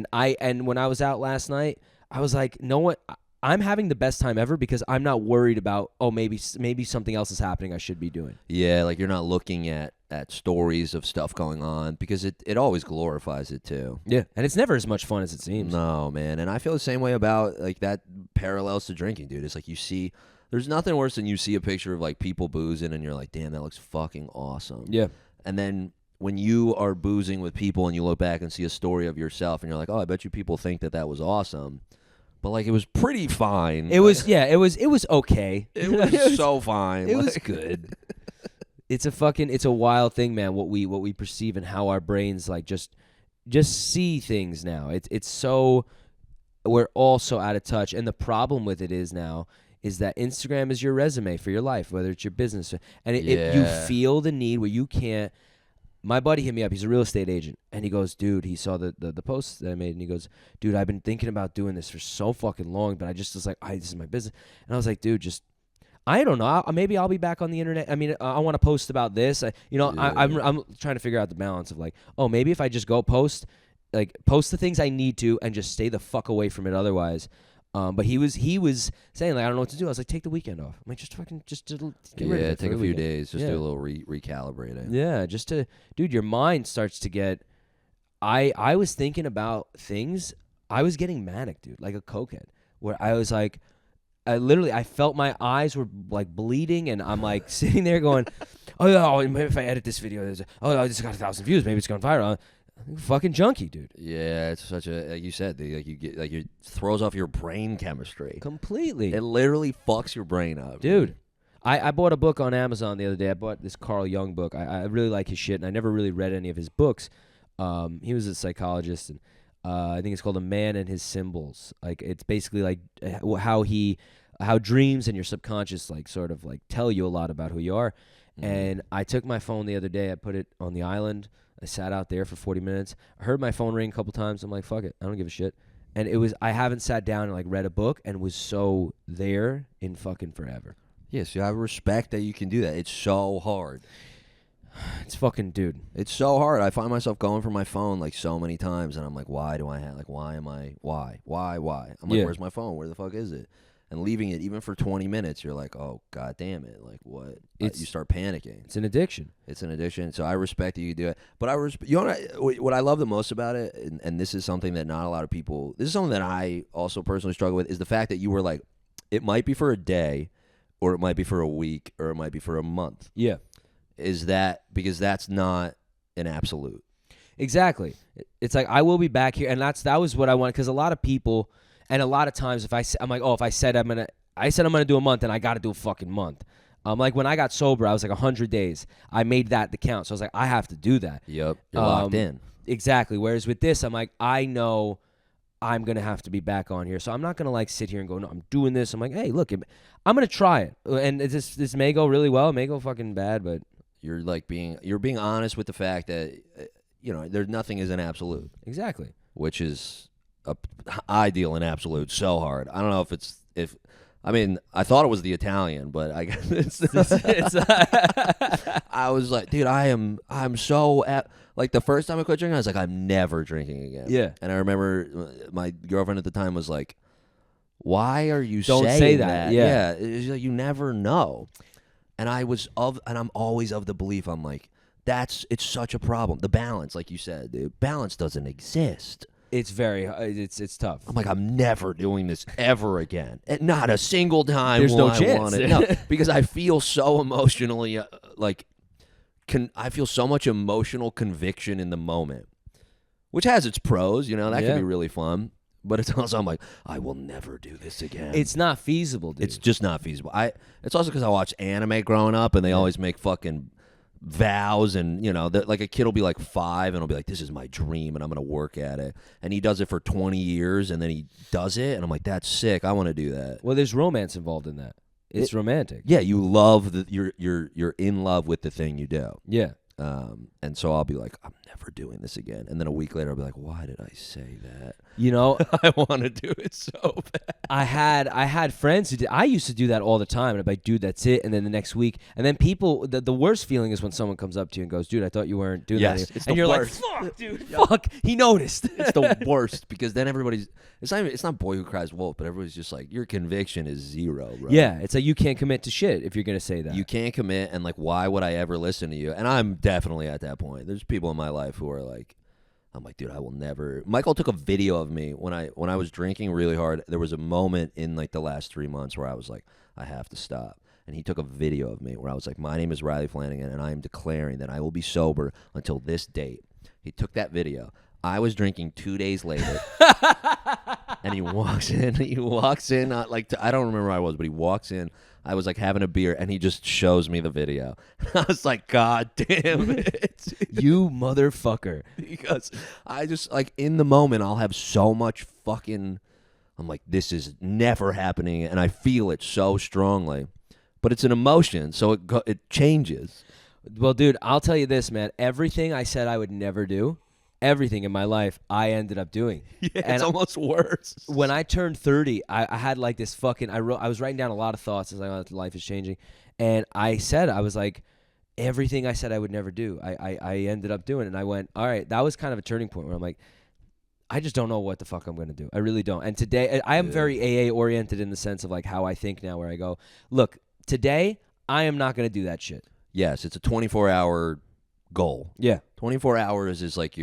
when I was out last night, I was like, no what. I'm having the best time ever because I'm not worried about, maybe something else is happening I should be doing. Yeah, like you're not looking at at stories of stuff going on because it always glorifies it too. Yeah, and it's never as much fun as it seems. No, man. And I feel the same way about like that parallels to drinking, dude. It's like there's nothing worse than you see a picture of like people boozing and you're like, damn, that looks fucking awesome. Yeah. And then when you are boozing with people and you look back and see a story of yourself and you're like, oh, I bet you people think that was awesome. But like it was pretty fine. It was okay. It was so fine. It was good. It's a wild thing, man, what we perceive and how our brains like just see things now. It's so, we're all so out of touch. And the problem with it is that Instagram is your resume for your life, whether it's your business. And if you feel the need where you can't. My buddy hit me up. He's a real estate agent. And he goes, dude, he saw the post that I made. And he goes, dude, I've been thinking about doing this for so fucking long. But I just was like, this is my business. And I was like, dude, I don't know. Maybe I'll be back on the internet. I mean, I want to post about this. I'm trying to figure out the balance of like, maybe if I just go post the things I need to and just stay the fuck away from it otherwise. But he was saying like, I don't know what to do. I was like, take the weekend off. I'm like, just get rid of it. Take a few days, just do a little recalibrating. Yeah, dude, your mind starts to get. I was thinking about things. I was getting manic, dude, like a cokehead, where I was like. I felt my eyes were like bleeding, and I'm like sitting there going, "Oh, maybe if I edit this video, I just got 1,000 views. Maybe it's gone viral." Fucking junkie, dude. Yeah, it's such a like you said, you get like it throws off your brain chemistry completely. It literally fucks your brain up, dude. I bought a book on Amazon the other day. I bought this Carl Jung book. I really like his shit, and I never really read any of his books. He was a psychologist, and I think it's called A Man and His Symbols. Like it's basically like how dreams and your subconscious like sort of like tell you a lot about who you are. And I took my phone the other day. I put it on the island. I sat out there for 40 minutes. I heard my phone ring a couple times. I'm like, fuck it. I don't give a shit. And I haven't sat down and like read a book and was so there in fucking forever. Yeah, see, I respect that you can do that. It's so hard. It's fucking, dude. It's so hard. I find myself going for my phone like so many times, and I'm like, why do I have, like, why? I'm like, where's my phone? Where the fuck is it? And leaving it even for 20 minutes, you're like, oh, god damn it. Like, what? You start panicking. It's an addiction. It's an addiction. So I respect that you do it. But you know what I love the most about it, and this is something that not a lot of people, this is something that I also personally struggle with, is the fact that you were like, it might be for a day, or it might be for a week, or it might be for a month. Yeah. Is that because that's not an absolute. Exactly. It's like, I will be back here, and that was what I wanted, because a lot of people, and a lot of times I'm like, if I said I'm gonna do a month, and I got to do a fucking month. Like when I got sober, I was like 100 days. I made that the count, so I was like, I have to do that. Yep, you're locked in. Exactly. Whereas with this, I'm like, I know I'm gonna have to be back on here, so I'm not gonna like sit here and go, no, I'm doing this. I'm like, hey, look, I'm gonna try it, and this may go really well, it may go fucking bad, but you're like being honest with the fact that there's nothing is an absolute. Exactly. Which is ideal and absolute so hard. I don't know if I mean, I thought it was the Italian, but I guess I was like, dude, I'm so like the first time I quit drinking, I was like, I'm never drinking again. Yeah. And I remember my girlfriend at the time was like, why are you Don't saying say that? Yeah. It's like, you never know. And I'm always of the belief, I'm like, it's such a problem. The balance, like you said, the balance doesn't exist. It's it's tough. I'm like, I'm never doing this ever again. And not a single time. There's no chance. I want it. No, because I feel so emotionally, I feel so much emotional conviction in the moment, which has its pros, that can be really fun. But it's also, I'm like, I will never do this again. It's not feasible, dude. It's just not feasible. It's also because I watched anime growing up, and they always make fucking vows, and like a kid will be like 5 and he'll be like, this is my dream and I'm gonna work at it, and he does it for 20 years and then he does it, and I'm like, that's sick, I want to do that. Well, there's romance involved in that. It's romantic. Yeah, you love you're in love with the thing you do. Yeah. And so I'll be like, I'm never doing this again. And then a week later, I'll be like, why did I say that? You know, I want to do it so bad. I had friends who did. I used to do that all the time, and I'd be like, dude, that's it. And then the next week, and then people. The worst feeling is when someone comes up to you and goes, dude, I thought you weren't doing that. It's and the you're worst. like, fuck, dude, fuck. He noticed. It's the worst because then everybody's. It's not boy who cries wolf, but everybody's just like, your conviction is zero, bro. Yeah, it's like you can't commit to shit if you're gonna say that. You can't commit, and like, why would I ever listen to you? And I'm definitely at that point. There's people in my life who are like, I'm like, dude, I will never. Michael took a video of me when I was drinking really hard. There was a moment in like the last 3 months where I was like, I have to stop. And he took a video of me where I was like, my name is Riley Flanagan, and I am declaring that I will be sober until this date. He took that video. I was drinking 2 days later, and he walks in. I don't remember where I was, but he walks in. I was like having a beer, and he just shows me the video. I was like, God damn it. You motherfucker. Because I just, like, in the moment, I'll have so much fucking, I'm like, this is never happening, and I feel it so strongly. But it's an emotion, so it changes. Well, dude, I'll tell you this, man. Everything I said I would never do, everything in my life, I ended up doing. Yeah, and it's almost worse. When I turned 30, I had like this fucking. I was writing down a lot of thoughts. I was like, oh, life is changing, and I was like, everything I said I would never do, I ended up doing, and I went, all right. That was kind of a turning point where I'm like, I just don't know what the fuck I'm gonna do. I really don't. And today, I am very AA oriented in the sense of like how I think now, where I go, look, today I am not gonna do that shit. Yes, it's a 24-hour goal. Yeah. 24 hours is like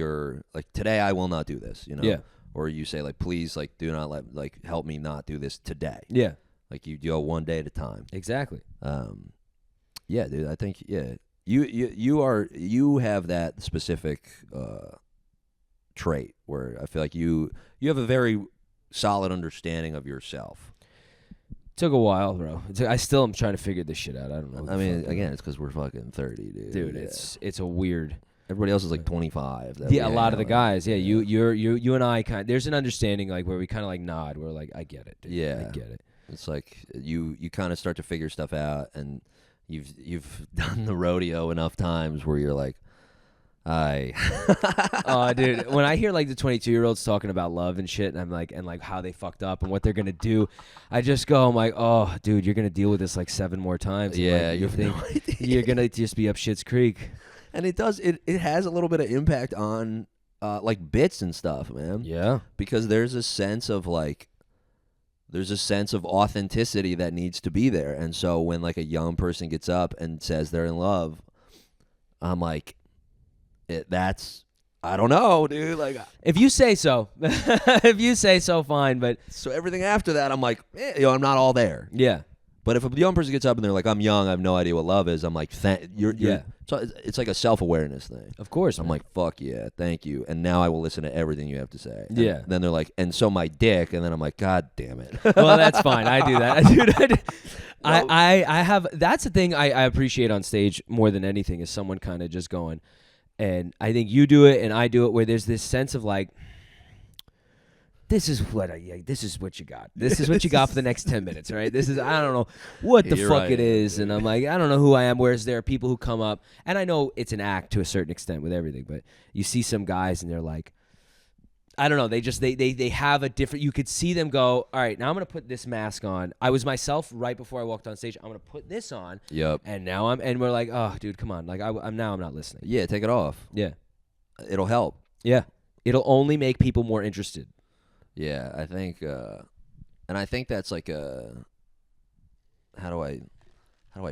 today I will not do this, you know? Yeah. Or you say like, please, like, do not help me not do this today. Yeah. Like you go one day at a time. Exactly. Yeah, dude, I think, yeah. You have that specific trait where I feel like you have a very solid understanding of yourself. Took a while, bro. I still am trying to figure this shit out. I don't know. I mean, again, it's because we're fucking 30, dude. Dude, yeah. it's a weird. Everybody else is like 25. Yeah, a lot of the guys. Yeah, you and I there's an understanding like where we kind of like nod. We're like, I get it. Dude. Yeah, I get it. It's like you kind of start to figure stuff out, and you've done the rodeo enough times where you're like, Oh, dude, when I hear like the 22-year-olds talking about love and shit, and I'm like, and like how they fucked up and what they're gonna do, I just go, I'm like, oh, dude, you're gonna deal with this like 7 more times. Yeah, like, you have no idea. You're gonna just be up Shit's Creek. And it has a little bit of impact on like bits and stuff, man. Yeah, because there's a sense of authenticity that needs to be there, and so when like a young person gets up and says they're in love, I'm like, I don't know, dude. Like, if you say so, fine. But so everything after that, I'm like, I'm not all there. Yeah. But if a young person gets up and they're like, I'm young, I have no idea what love is, I'm like, yeah. So it's like a self-awareness thing. Of course, I'm man. like, fuck yeah, thank you. And now I will listen to everything you have to say. And yeah. then they're like, and so my dick. And then I'm like, God damn it. Well, that's fine. I do that. Dude, I have, that's the thing I appreciate on stage more than anything is someone kind of just going, and I think you do it and I do it where there's this sense of like, this is what you got. This is what you got for the next 10 minutes, right? This is, I don't know what the fuck it is. And I'm like, I don't know who I am. Whereas there are people who come up, and I know it's an act to a certain extent with everything, but you see some guys and they're like, I don't know. They have a different, you could see them go, all right, now I'm going to put this mask on. I was myself right before I walked on stage. I'm going to put this on. Yep. And now and we're like, oh, dude, come on. Like, I'm not listening. Yeah, take it off. Yeah. It'll help. Yeah. It'll only make people more interested. Yeah, I think, and I think that's like how do I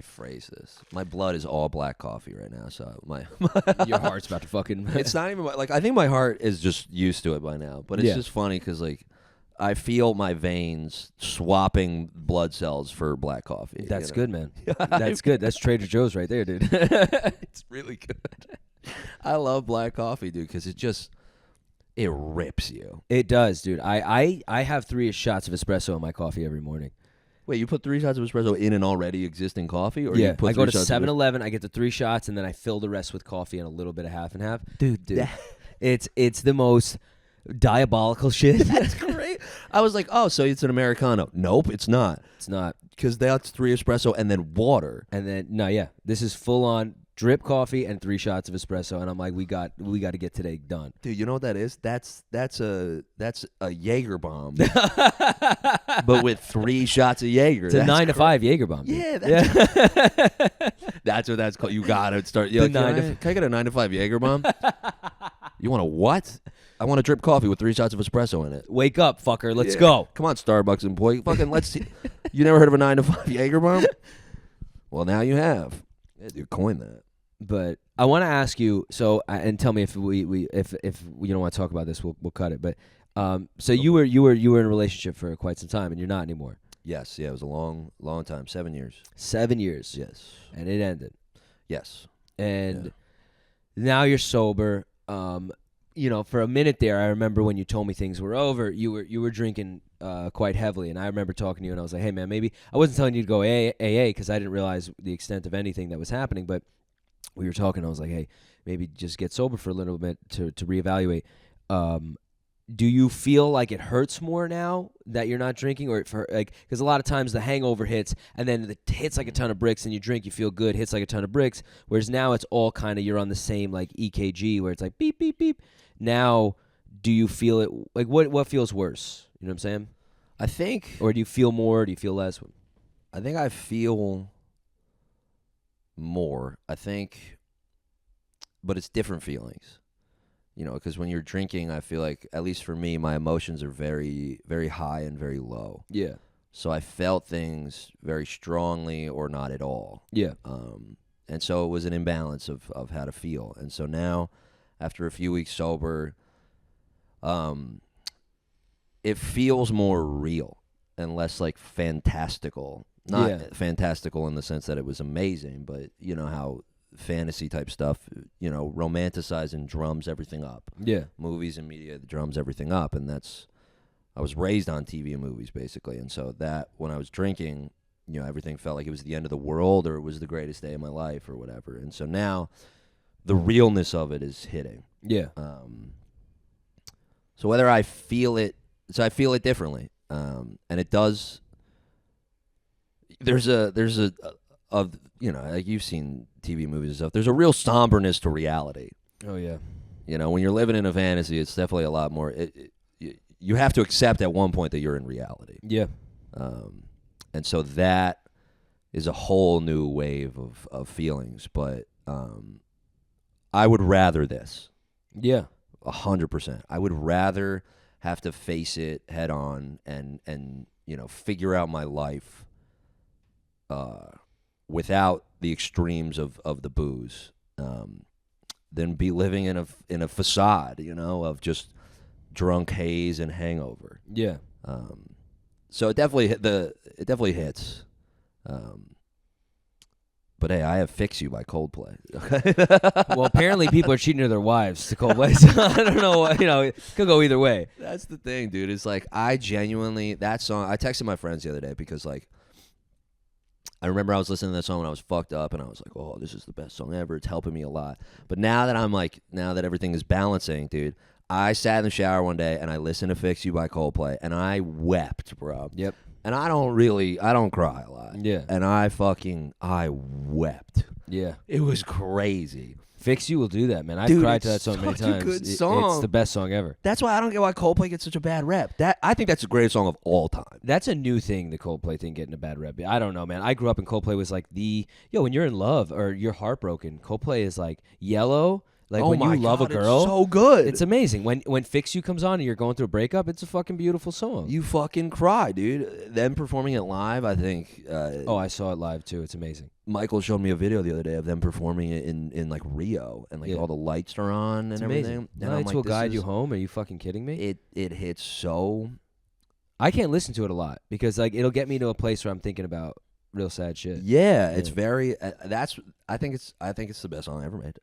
phrase this? My blood is all black coffee right now, so your heart's about to fucking. It's not even like I think my heart is just used to it by now, but it's just funny because like I feel my veins swapping blood cells for black coffee. That's good, man. That's good. That's Trader Joe's right there, dude. It's really good. I love black coffee, dude, because it rips you. It does, dude. I have 3 shots of espresso in my coffee every morning. Wait, you put 3 shots of espresso in an already existing coffee? Or yeah, you put I go to 7-Eleven, I get the 3 shots, and then I fill the rest with coffee and a little bit of half and half. Dude. It's the most diabolical shit. That's great. I was like, oh, so it's an Americano. Nope, it's not. It's not. Because that's 3 espresso and then water. And then, no, yeah. This is full on drip coffee and 3 shots of espresso, and I'm like, we got to get today done. Dude, you know what that is? That's a Jaeger bomb, but with 3 shots of Jaeger. It's a 9 to 5 Jaeger bomb. Dude. Yeah, that's what that's called. You gotta start. Can I get a 9 to 5 Jaeger bomb? You want a what? I want a drip coffee with 3 shots of espresso in it. Wake up, fucker. Let's go. Come on, Starbucks employee. Fucking let's see. You never heard of a 9 to 5 Jaeger bomb? Well, now you have. Yeah, dude, coin that. But I want to ask you. So, and tell me if if you don't want to talk about this, we'll cut it. But so you were in a relationship for quite some time, and you're not anymore. Yes. Yeah. It was a long time. 7 years. 7 years. Yes. And it ended. Yes. And now you're sober. For a minute there, I remember when you told me things were over, you were drinking quite heavily, and I remember talking to you, and I was like, hey, man, maybe I wasn't telling you to go AA because I didn't realize the extent of anything that was happening, but we were talking, I was like, hey, maybe just get sober for a little bit to reevaluate. Do you feel like it hurts more now that you're not drinking, or because a lot of times the hangover hits and then it hits like a ton of bricks, and you drink, you feel good, hits like a ton of bricks, whereas now it's all kind of, you're on the same like EKG where it's like beep, beep, beep. Now, do you feel it, like what feels worse? You know what I'm saying? I think. Or do you feel more? Do you feel less? I think I feel more. I think, but it's different feelings. Because when you're drinking, I feel like, at least for me, my emotions are very, very high and very low. Yeah. So I felt things very strongly or not at all. Yeah. And so it was an imbalance of how to feel. And so now, after a few weeks sober, it feels more real and less like fantastical. Not fantastical in the sense that it was amazing, but you know how fantasy type stuff, romanticizing drums everything up. Yeah. Movies and media drums everything up, and I was raised on TV and movies basically, and so that when I was drinking, everything felt like it was the end of the world or it was the greatest day of my life or whatever. And so now the realness of it is hitting. Yeah. So whether I feel it, I feel it differently. And it does. There's a like you've seen TV movies and stuff. There's a real somberness to reality. Oh yeah. When you're living in a fantasy, it's definitely a lot more. You have to accept at one point that you're in reality. Yeah. And so that is a whole new wave of feelings. But I would rather this. Yeah. 100%. I would rather have to face it head on and figure out my life without the extremes of the booze than be living in a facade, of just drunk haze and hangover. Yeah. So it definitely hits. But hey, I have "Fix You" by Coldplay. Well, apparently people are cheating to their wives to Coldplay. So I don't know. It could go either way. That's the thing, dude. It's like that song. I texted my friends the other day because I remember I was listening to that song when I was fucked up, and I was like, "Oh, this is the best song ever. It's helping me a lot." But now that everything is balancing, dude, I sat in the shower one day and I listened to "Fix You" by Coldplay, and I wept, bro. Yep. And I don't cry a lot. Yeah. And I wept. Yeah. It was crazy. "Fix You" will do that, man. I've cried to that song many such a times. good song. It's the best song ever. That's why I don't get why Coldplay gets such a bad rep. I think that's the greatest song of all time. That's a new thing, the Coldplay thing getting a bad rep. I don't know, man. I grew up and Coldplay was like when you're in love or you're heartbroken, Coldplay is like Yellow. Like when you love a girl, it's so good. It's amazing. When "Fix You" comes on and you're going through a breakup, it's a fucking beautiful song. You fucking cry, dude. Them performing it live, I think. I saw it live too. It's amazing. Michael showed me a video the other day of them performing it in like Rio, and all the lights are on and it's everything. Amazing. And Lights will guide you home. Are you fucking kidding me? It hits so. I can't listen to it a lot because it'll get me to a place where I'm thinking about real sad shit. Yeah, it's very. I think it's the best song I ever made.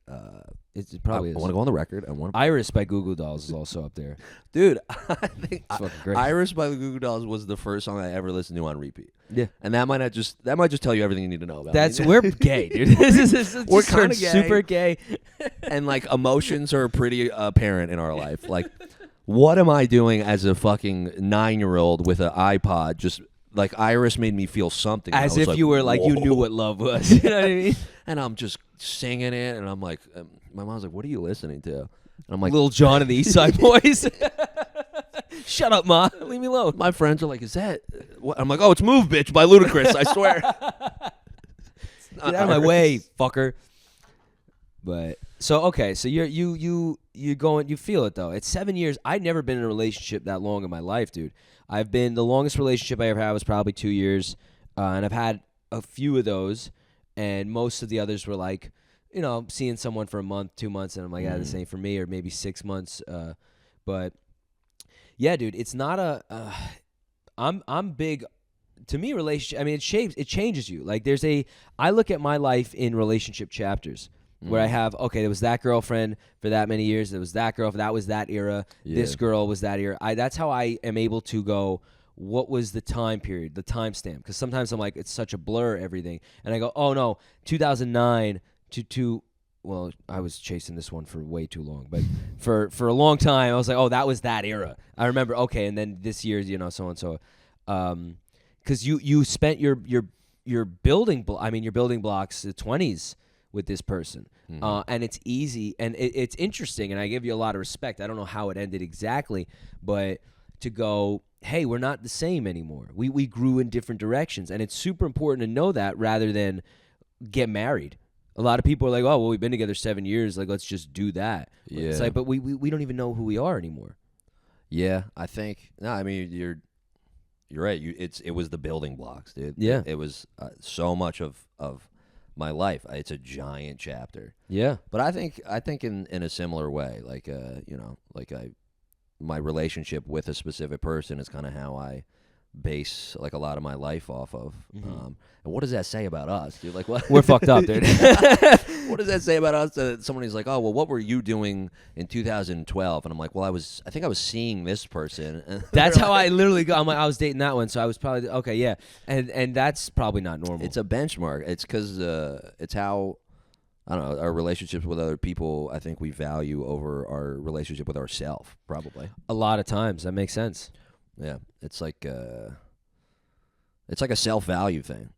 It probably is. I want to go on the record. Iris by Goo Goo Dolls is also up there. Dude, I think it's fucking great. Iris by the Goo Goo Dolls was the first song I ever listened to on repeat. Yeah, and that might just tell you everything you need to know about. We're gay, dude. We're kind of super gay, and emotions are pretty apparent in our life. What am I doing as a fucking 9-year-old with an iPod just like Iris made me feel something. As if like, you were like, whoa. you knew what love was. You know what I mean? And I'm just singing it, and I'm like, my mom's like, what are you listening to? And I'm like, Little John and the East Side Boys. Shut up, Ma. Leave me alone. my friends are like, is that what? I'm like, oh, it's Move Bitch by Ludacris, I swear. Get out of my way, fucker. But so okay, so you going, you feel it though. It's 7 years. I've never been in a relationship that long in my life, dude. The longest relationship I ever had was probably 2 years, and I've had a few of those, and most of the others were like, you know, seeing someone for a month, 2 months, and I'm like, yeah, this ain't for me, or maybe 6 months. But yeah, dude, it's not a. I'm big. To me, relationship. I mean, it changes you. Like I look at my life in relationship chapters. Where I have, okay, there was that girlfriend for that many years. There was that girl, that was that era. Yeah. This girl was that era. That's how I am able to go, what was the time period, the timestamp? Because sometimes I'm like, it's such a blur, everything. And I go, oh, no, 2009 to well, I was chasing this one for way too long. But for a long time, I was like, oh, that was that era. I remember, okay, and then this year, you know, so and so. Because you spent your building blocks, the 20s, with this person, and it's easy, and it's interesting, and I give you a lot of respect. I don't know how it ended exactly, but to go, hey, we're not the same anymore. We grew in different directions, and it's super important to know that rather than get married. A lot of people are like, oh, well, we've been together 7 years, like, let's just do that. Yeah. It's like, but we don't even know who we are anymore. Yeah, I think. No, I mean, you're right. It was the building blocks, dude. Yeah, it was so much of my life. It's a giant chapter. Yeah. But I think in a similar way, like you know, like my relationship with a specific person is kind of how I base like a lot of my life off of. And what does that say about us, dude? Like, what? We're fucked up, dude. What does that say about us? That somebody's like, oh, well, what were you doing in 2012? And I'm like, well, I think I was seeing this person. And that's how I literally go. I'm like, I was dating that one, so I was probably okay, yeah. And that's probably not normal. It's a benchmark. It's because it's how, I don't know, our relationships with other people, I think we value over our relationship with ourselves, probably. A lot of times. That makes sense. Yeah. It's like a self-value thing.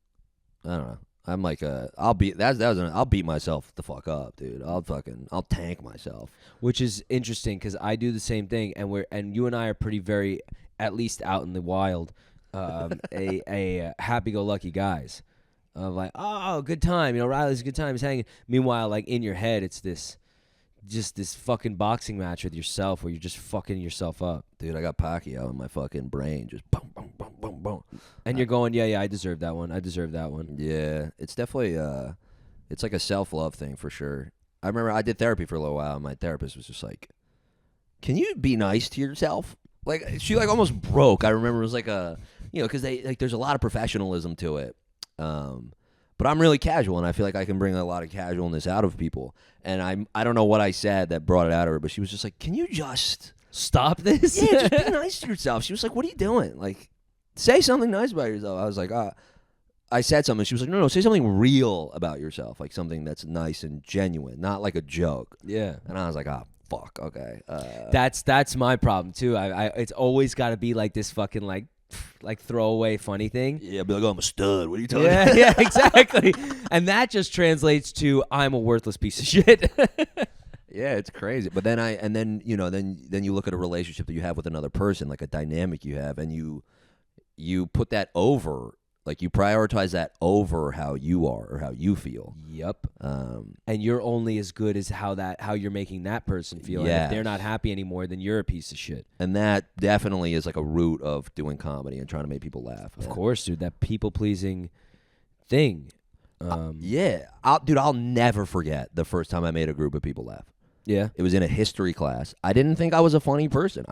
I don't know. I'm like I'll beat myself the fuck up, dude. I'll tank myself. Which is interesting because I do the same thing, and you and I are pretty very, at least out in the wild, a happy-go-lucky guys. Of like, oh, good time, you know, Riley's a good time, he's hanging. Meanwhile, like in your head, it's this fucking boxing match with yourself where you're just fucking yourself up. Dude, I got Pacquiao in my fucking brain, just boom, boom, boom, boom, boom. And you're going, yeah, I deserve that one. Yeah, it's definitely, it's like a self-love thing for sure. I remember I did therapy for a little while, and my therapist was just like, can you be nice to yourself? Like, she like almost broke. I remember it was like because there's a lot of professionalism to it. But I'm really casual, and I feel like I can bring a lot of casualness out of people. And I don't know what I said that brought it out of her, but she was just like, can you just stop this? Yeah, just be nice to yourself. She was like, what are you doing? Like, say something nice about yourself. I was like, I said something. She was like, no, say something real about yourself, like something that's nice and genuine, not like a joke. Yeah. And I was like, fuck, okay. That's my problem, too. It's always got to be like this fucking, like throwaway funny thing. Yeah, be like, oh, I'm a stud. What are you talking about? Yeah, exactly. And that just translates to I'm a worthless piece of shit. Yeah, it's crazy. But then you look at a relationship that you have with another person, like a dynamic you have, and you put that over, like you prioritize that over how you are or how you feel. Yep. And you're only as good as how you're making that person feel. Yeah. And if they're not happy anymore, then you're a piece of shit. And that definitely is like a root of doing comedy and trying to make people laugh. Of course, dude. That people-pleasing thing. Yeah. I'll never forget the first time I made a group of people laugh. Yeah. It was in a history class. I didn't think I was a funny person.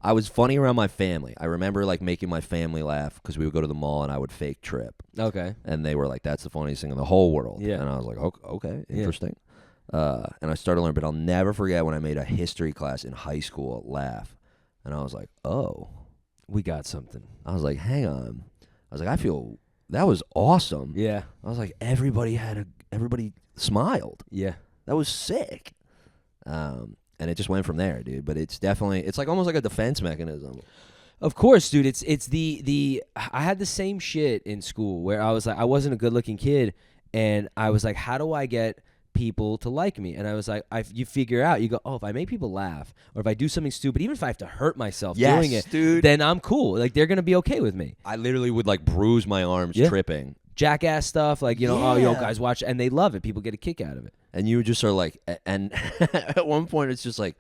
I was funny around my family. I remember like making my family laugh because we would go to the mall and I would fake trip. Okay. And they were like, that's the funniest thing in the whole world. Yeah. And I was like, okay, interesting. Yeah. And I started learning, but I'll never forget when I made a history class in high school laugh. And I was like, oh. We got something. I was like, hang on. I was like, I feel, that was awesome. Yeah. I was like, everybody smiled. Yeah. That was sick. And it just went from there, dude. But it's like almost like a defense mechanism. Of course, dude. It's the I had the same shit in school where I was like, I wasn't a good looking kid, and I was like, how do I get people to like me? And I was like, you figure out, you go, oh, if I make people laugh, or if I do something stupid, even if I have to hurt myself doing it, dude. then I'm cool. Like, they're gonna be okay with me. I literally would like bruise my arms tripping. Jackass stuff, like, oh, guys watch, and they love it. People get a kick out of it. And you just are like, and at one point it's just like,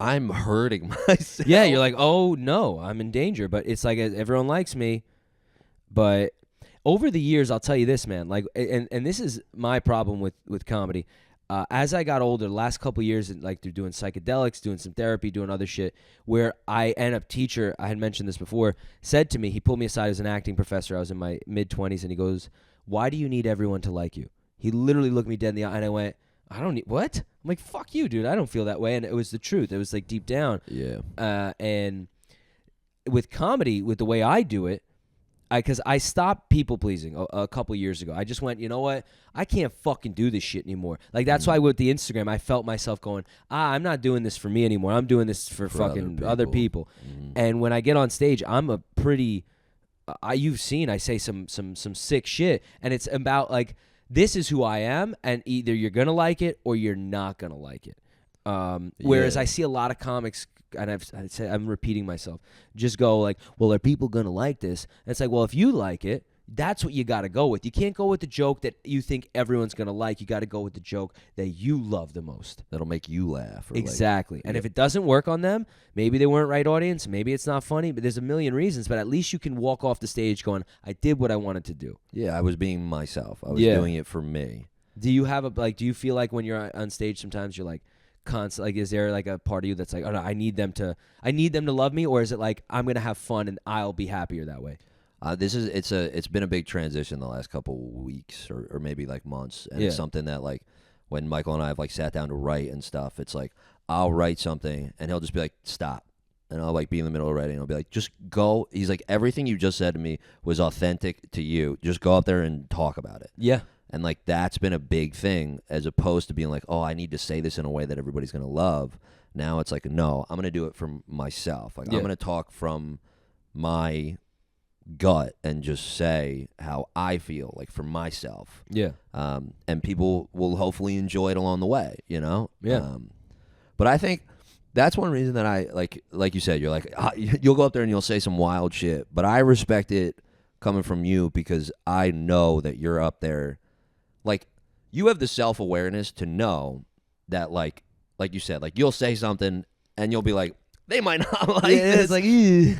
I'm hurting myself. Yeah, you're like, oh no, I'm in danger. But it's like everyone likes me. But over the years, I'll tell you this, man. Like, and this is my problem with comedy. As I got older, the last couple of years, like through doing psychedelics, doing some therapy, doing other shit, where I end up teacher, I had mentioned this before, said to me, he pulled me aside as an acting professor. I was in my mid-20s, and he goes, why do you need everyone to like you? He literally looked me dead in the eye, and I went, I don't need, what? I'm like, fuck you, dude. I don't feel that way. And it was the truth. It was like deep down. Yeah. And with comedy, with the way I do it, because I stopped people pleasing a couple years ago. I just went, you know what? I can't fucking do this shit anymore. Like, that's why with the Instagram, I felt myself going, I'm not doing this for me anymore. I'm doing this for fucking other people. And when I get on stage, I'm a pretty, you've seen, I say some sick shit. And it's about like, this is who I am, and either you're going to like it or you're not going to like it. Whereas I see a lot of comics, and I'm repeating myself, just go like, well, are people going to like this? And it's like, well, if you like it, that's what you got to go with. You can't go with the joke that you think everyone's going to like. You got to go with the joke that you love the most. That'll make you laugh. Exactly. And if it doesn't work on them, maybe they weren't right audience, maybe it's not funny, but there's a million reasons. But at least you can walk off the stage going, I did what I wanted to do. Yeah, I was being myself. I was doing it for me. Do you have do you feel like when you're on stage sometimes you're like, like, is there like a part of you that's like, oh no, I need them to love me, or is it like, I'm gonna have fun and I'll be happier that way? It's been a big transition the last couple weeks or maybe like months, and it's something that like when Michael and I have like sat down to write and stuff, it's like I'll write something and he'll just be like, stop, and I'll like be in the middle of writing and I'll be like, just go. He's like, everything you just said to me was authentic to you. Just go up there and talk about it. Yeah. And, like, that's been a big thing, as opposed to being like, oh, I need to say this in a way that everybody's going to love. Now it's like, no, I'm going to do it from myself. Like, I'm going to talk from my gut and just say how I feel, like, for myself. Yeah. And people will hopefully enjoy it along the way, you know? Yeah. But I think that's one reason that I, like you said, you're like, you'll go up there and you'll say some wild shit. But I respect it coming from you because I know that you're up there. Like, you have the self-awareness to know that, like you said, like, you'll say something and you'll be like, they might not like this. It's like, ew.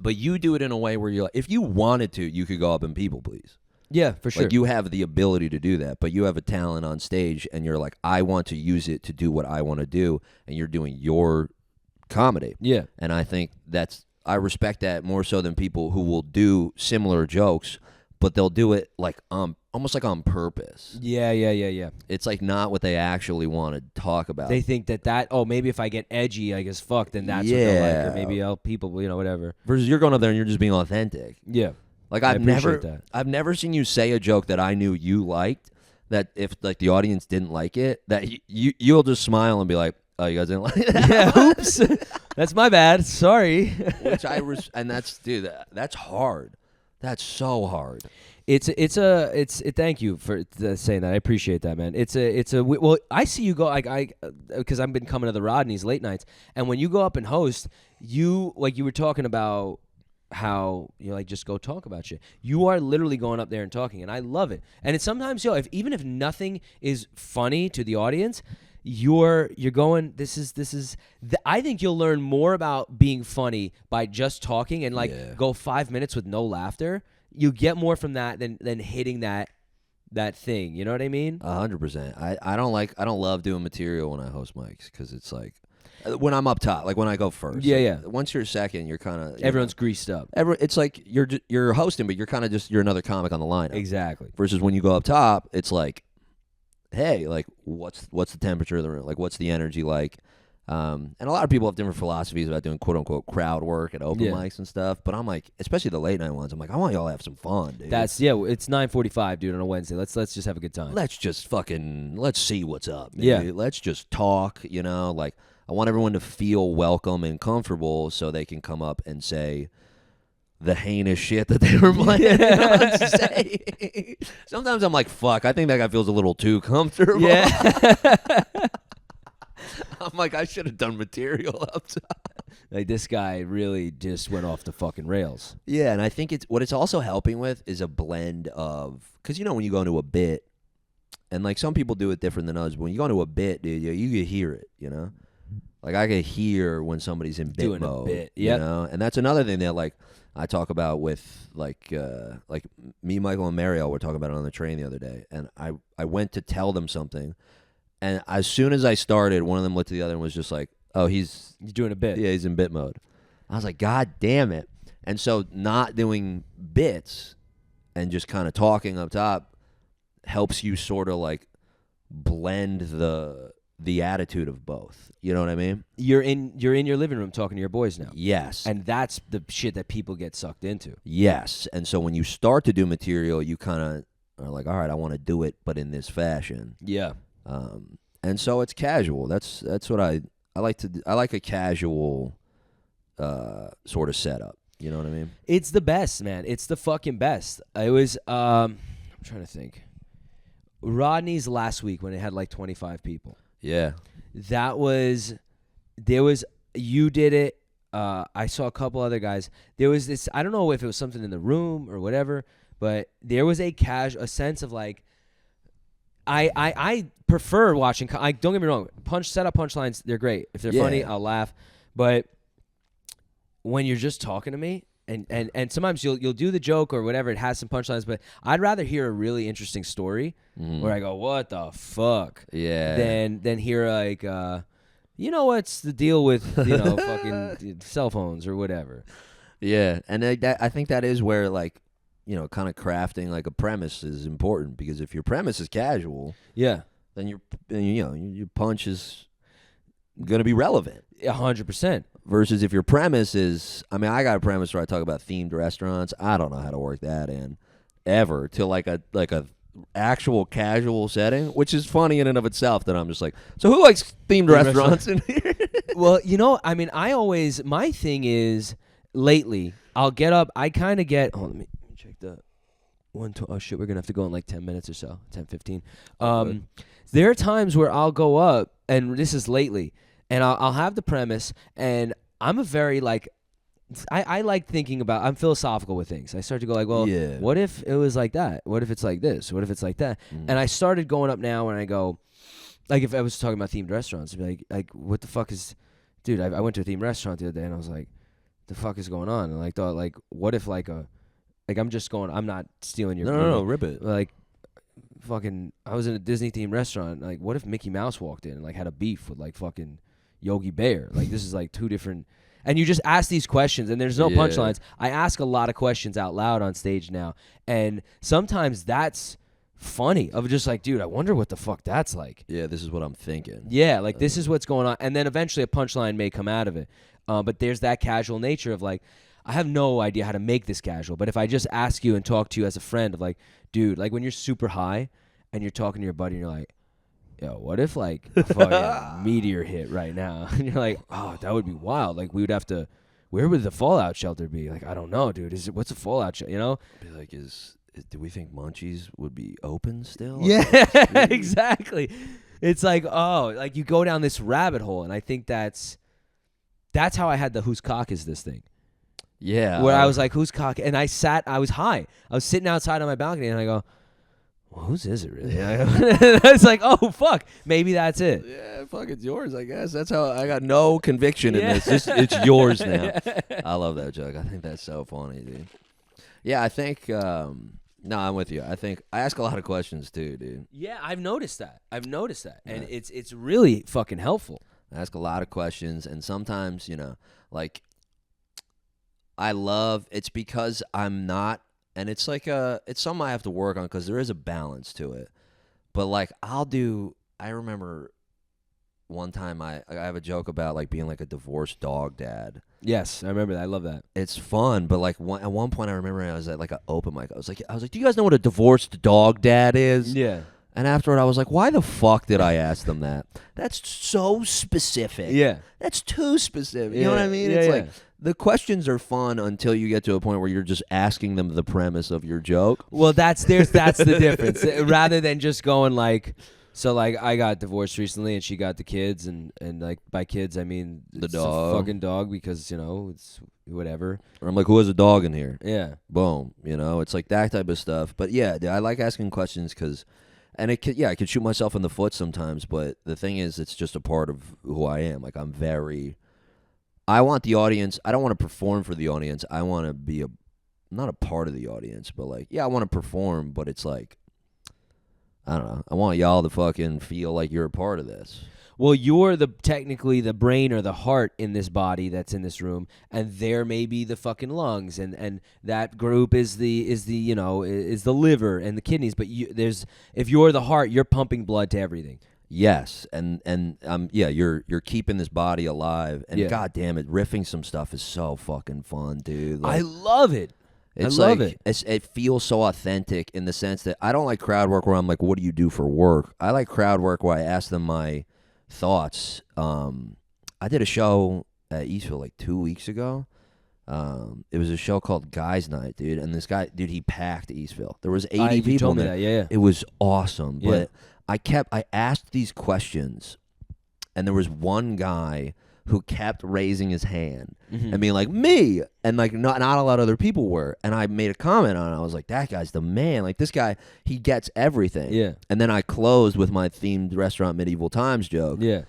But you do it in a way where you're like, if you wanted to, you could go up and people please. Yeah, for sure. Like, you have the ability to do that, but you have a talent on stage and you're like, I want to use it to do what I want to do, and you're doing your comedy. Yeah. And I think I respect that more so than people who will do similar jokes, but they'll do it like almost like on purpose. Yeah. It's like not what they actually want to talk about. They think maybe if I get edgy, I guess fuck, then that's what they'll like. Or maybe people, whatever. Versus you're going up there and you're just being authentic. Yeah. Like, I've never seen you say a joke that I knew you liked, that if like the audience didn't like it, that you'll just smile and be like, oh, you guys didn't like it? Yeah, oops. That's my bad. Sorry. Which and that's hard. That's so hard. Thank you for saying that. I appreciate that, man. Well, I see you go because I've been coming to the Rodney's late nights, and when you go up and host, you were talking about how you like just go talk about shit. You are literally going up there and talking, and I love it. And it's sometimes even if nothing is funny to the audience, you're going, I think you'll learn more about being funny by just talking and go 5 minutes with no laughter. You get more from that than hitting that thing. You know what I mean? 100%. I don't love doing material when I host mics, because it's like when I'm up top, like when I go first. Yeah. Once you're second, you're kind of everyone's greased up. It's like you're hosting, but you're kind of you're another comic on the lineup. Exactly. Versus when you go up top, it's like, hey, like what's the temperature of the room? Like, what's the energy like? And a lot of people have different philosophies about doing quote unquote crowd work at open mics and stuff. But I'm like, especially the late night ones, I'm like, I want y'all to have some fun, dude. It's 9:45, dude, on a Wednesday. Let's just have a good time. Let's just let's see what's up, dude. Yeah. Let's just talk, like I want everyone to feel welcome and comfortable so they can come up and say the heinous shit that they were planning on saying. Sometimes I'm like, fuck, I think that guy feels a little too comfortable. Yeah. I'm like, I should have done material up top. Like, this guy really just went off the fucking rails. Yeah, and I think what it's also helping with is a blend of, because when you go into a bit, and like some people do it different than others, but when you go into a bit, dude, you can hear it, Like I can hear when somebody's in bit Doing mode, a bit, yep. And that's another thing that like I talk about with like me, Michael, and Mariel were talking about it on the train the other day, and I went to tell them something, and as soon as I started, one of them looked at the other and was just like, "Oh, he's doing a bit." Yeah, he's in bit mode. I was like, God damn it! And so not doing bits and just kind of talking up top helps you sort of like blend the attitude of both. You know what I mean? You're in your living room talking to your boys now. Yes. And that's the shit that people get sucked into. Yes. And so when you start to do material, you kind of are like, all right, I want to do it, but in this fashion. Yeah. And so it's casual. That's what I like to do. I like a casual sort of setup. You know what I mean? It's the best, man. It's the fucking best. It was I'm trying to think. Rodney's last week when it had like 25 people. Yeah. You did it. I saw a couple other guys. There was this, I don't know if it was something in the room or whatever, but there was a sense of like, I prefer watching, don't get me wrong, set up punchlines, they're great. If they're funny, I'll laugh. But when you're just talking to me, and sometimes you'll do the joke or whatever, it has some punchlines, but I'd rather hear a really interesting story where I go, what the fuck? Yeah. Than hear like, what's the deal with, fucking cell phones or whatever. Yeah. And I think that is where like, kind of crafting like a premise is important, because if your premise is casual, then your punch is going to be relevant. 100%. Versus if your premise is, I got a premise where I talk about themed restaurants. I don't know how to work that in ever to like a actual casual setting, which is funny in and of itself. That I'm just like, so who likes themed restaurants in here? Well, my thing is lately I'll get up. I kind of get. Oh, let me check the one. Oh shit, we're gonna have to go in like 10 minutes or so, 10, 15. There are times where I'll go up, and this is lately. And I'll have the premise, and I'm a very, like, I like thinking about, I'm philosophical with things. I start to go like, well, what if it was like that? What if it's like this? What if it's like that? And I started going up now when I go, like, if I was talking about themed restaurants, I'd be like, what the fuck is, dude, I went to a themed restaurant the other day, and I was like, the fuck is going on? And I thought, like, what if, like, I'm just going, I'm not stealing your No, rip it. Like, fucking, I was in a Disney-themed restaurant. Like, what if Mickey Mouse walked in and, like, had a beef with, like, fucking Yogi Bear? Like, this is like two different, and you just ask these questions, and there's no punchlines. I ask a lot of questions out loud on stage now, and sometimes that's funny. Of just like, dude, I wonder what the fuck that's like. Yeah, this is what I'm thinking. Yeah, like this is what's going on, and then eventually a punchline may come out of it. But there's that casual nature of like, I have no idea how to make this casual, but if I just ask you and talk to you as a friend of like, dude, like when you're super high and you're talking to your buddy and you're like, yo, what if like a fucking meteor hit right now? And you're like, oh, that would be wild. Like we would have to, where would the fallout shelter be? Like, I don't know, dude. What's a fallout shelter? You know? Be like, do we think Munchies would be open still? Yeah, exactly. It's like, oh, like you go down this rabbit hole, and I think that's how I had the whose cock is this thing. Yeah. Where I was like, whose cock? And I was high. I was sitting outside on my balcony, and I go, well, whose is it really? It's like, oh, fuck. Maybe that's it. Yeah, fuck, it's yours, I guess. That's how I got no conviction in this. It's yours now. I love that joke. I think that's so funny, dude. Yeah, I think, no, I'm with you. I think I ask a lot of questions too, dude. Yeah, I've noticed that. And it's really fucking helpful. I ask a lot of questions, and sometimes, like, it's because I'm not, and it's like it's something I have to work on because there is a balance to it. But like I remember one time I have a joke about like being like a divorced dog dad. Yes, I remember that. I love that. It's fun, but like at one point I remember I was at like an open mic. I was like, do you guys know what a divorced dog dad is? Yeah. And afterward, I was like, why the fuck did I ask them that? That's so specific. Yeah. That's too specific. You know what I mean? It's like the questions are fun until you get to a point where you're just asking them the premise of your joke. Well, that's the difference. Rather than just going like, so like I got divorced recently and she got the kids and like by kids I mean The it's dog. a fucking dog because it's whatever. Or I'm like, who has a dog in here? Yeah. Boom. It's like that type of stuff. But yeah, I like asking questions because, and I could shoot myself in the foot sometimes. But the thing is, it's just a part of who I am. Like I want the audience. I don't want to perform for the audience. I want to be not a part of the audience, but like, yeah, I want to perform. But it's like, I don't know. I want y'all to fucking feel like you're a part of this. Well, you're technically the brain or the heart in this body that's in this room, and there may be the fucking lungs, and that group is the liver and the kidneys. But if you're the heart, you're pumping blood to everything. Yes, and you're keeping this body alive, and god damn it, riffing some stuff is so fucking fun, dude. Like, I love it. It's I love like, it. It feels so authentic in the sense that I don't like crowd work where I'm like, what do you do for work? I like crowd work where I ask them my thoughts. I did a show at Eastville like 2 weeks ago. It was a show called Guys Night, dude. And this guy, dude, he packed Eastville. There was 80 people told me there. that, yeah. It was awesome. Yeah. But I asked these questions, and there was one guy who kept raising his hand and being like, me, and like not a lot of other people were. And I made a comment on it. I was like, that guy's the man. Like, this guy, he gets everything. Yeah. And then I closed with my themed restaurant medieval times joke. Yeah.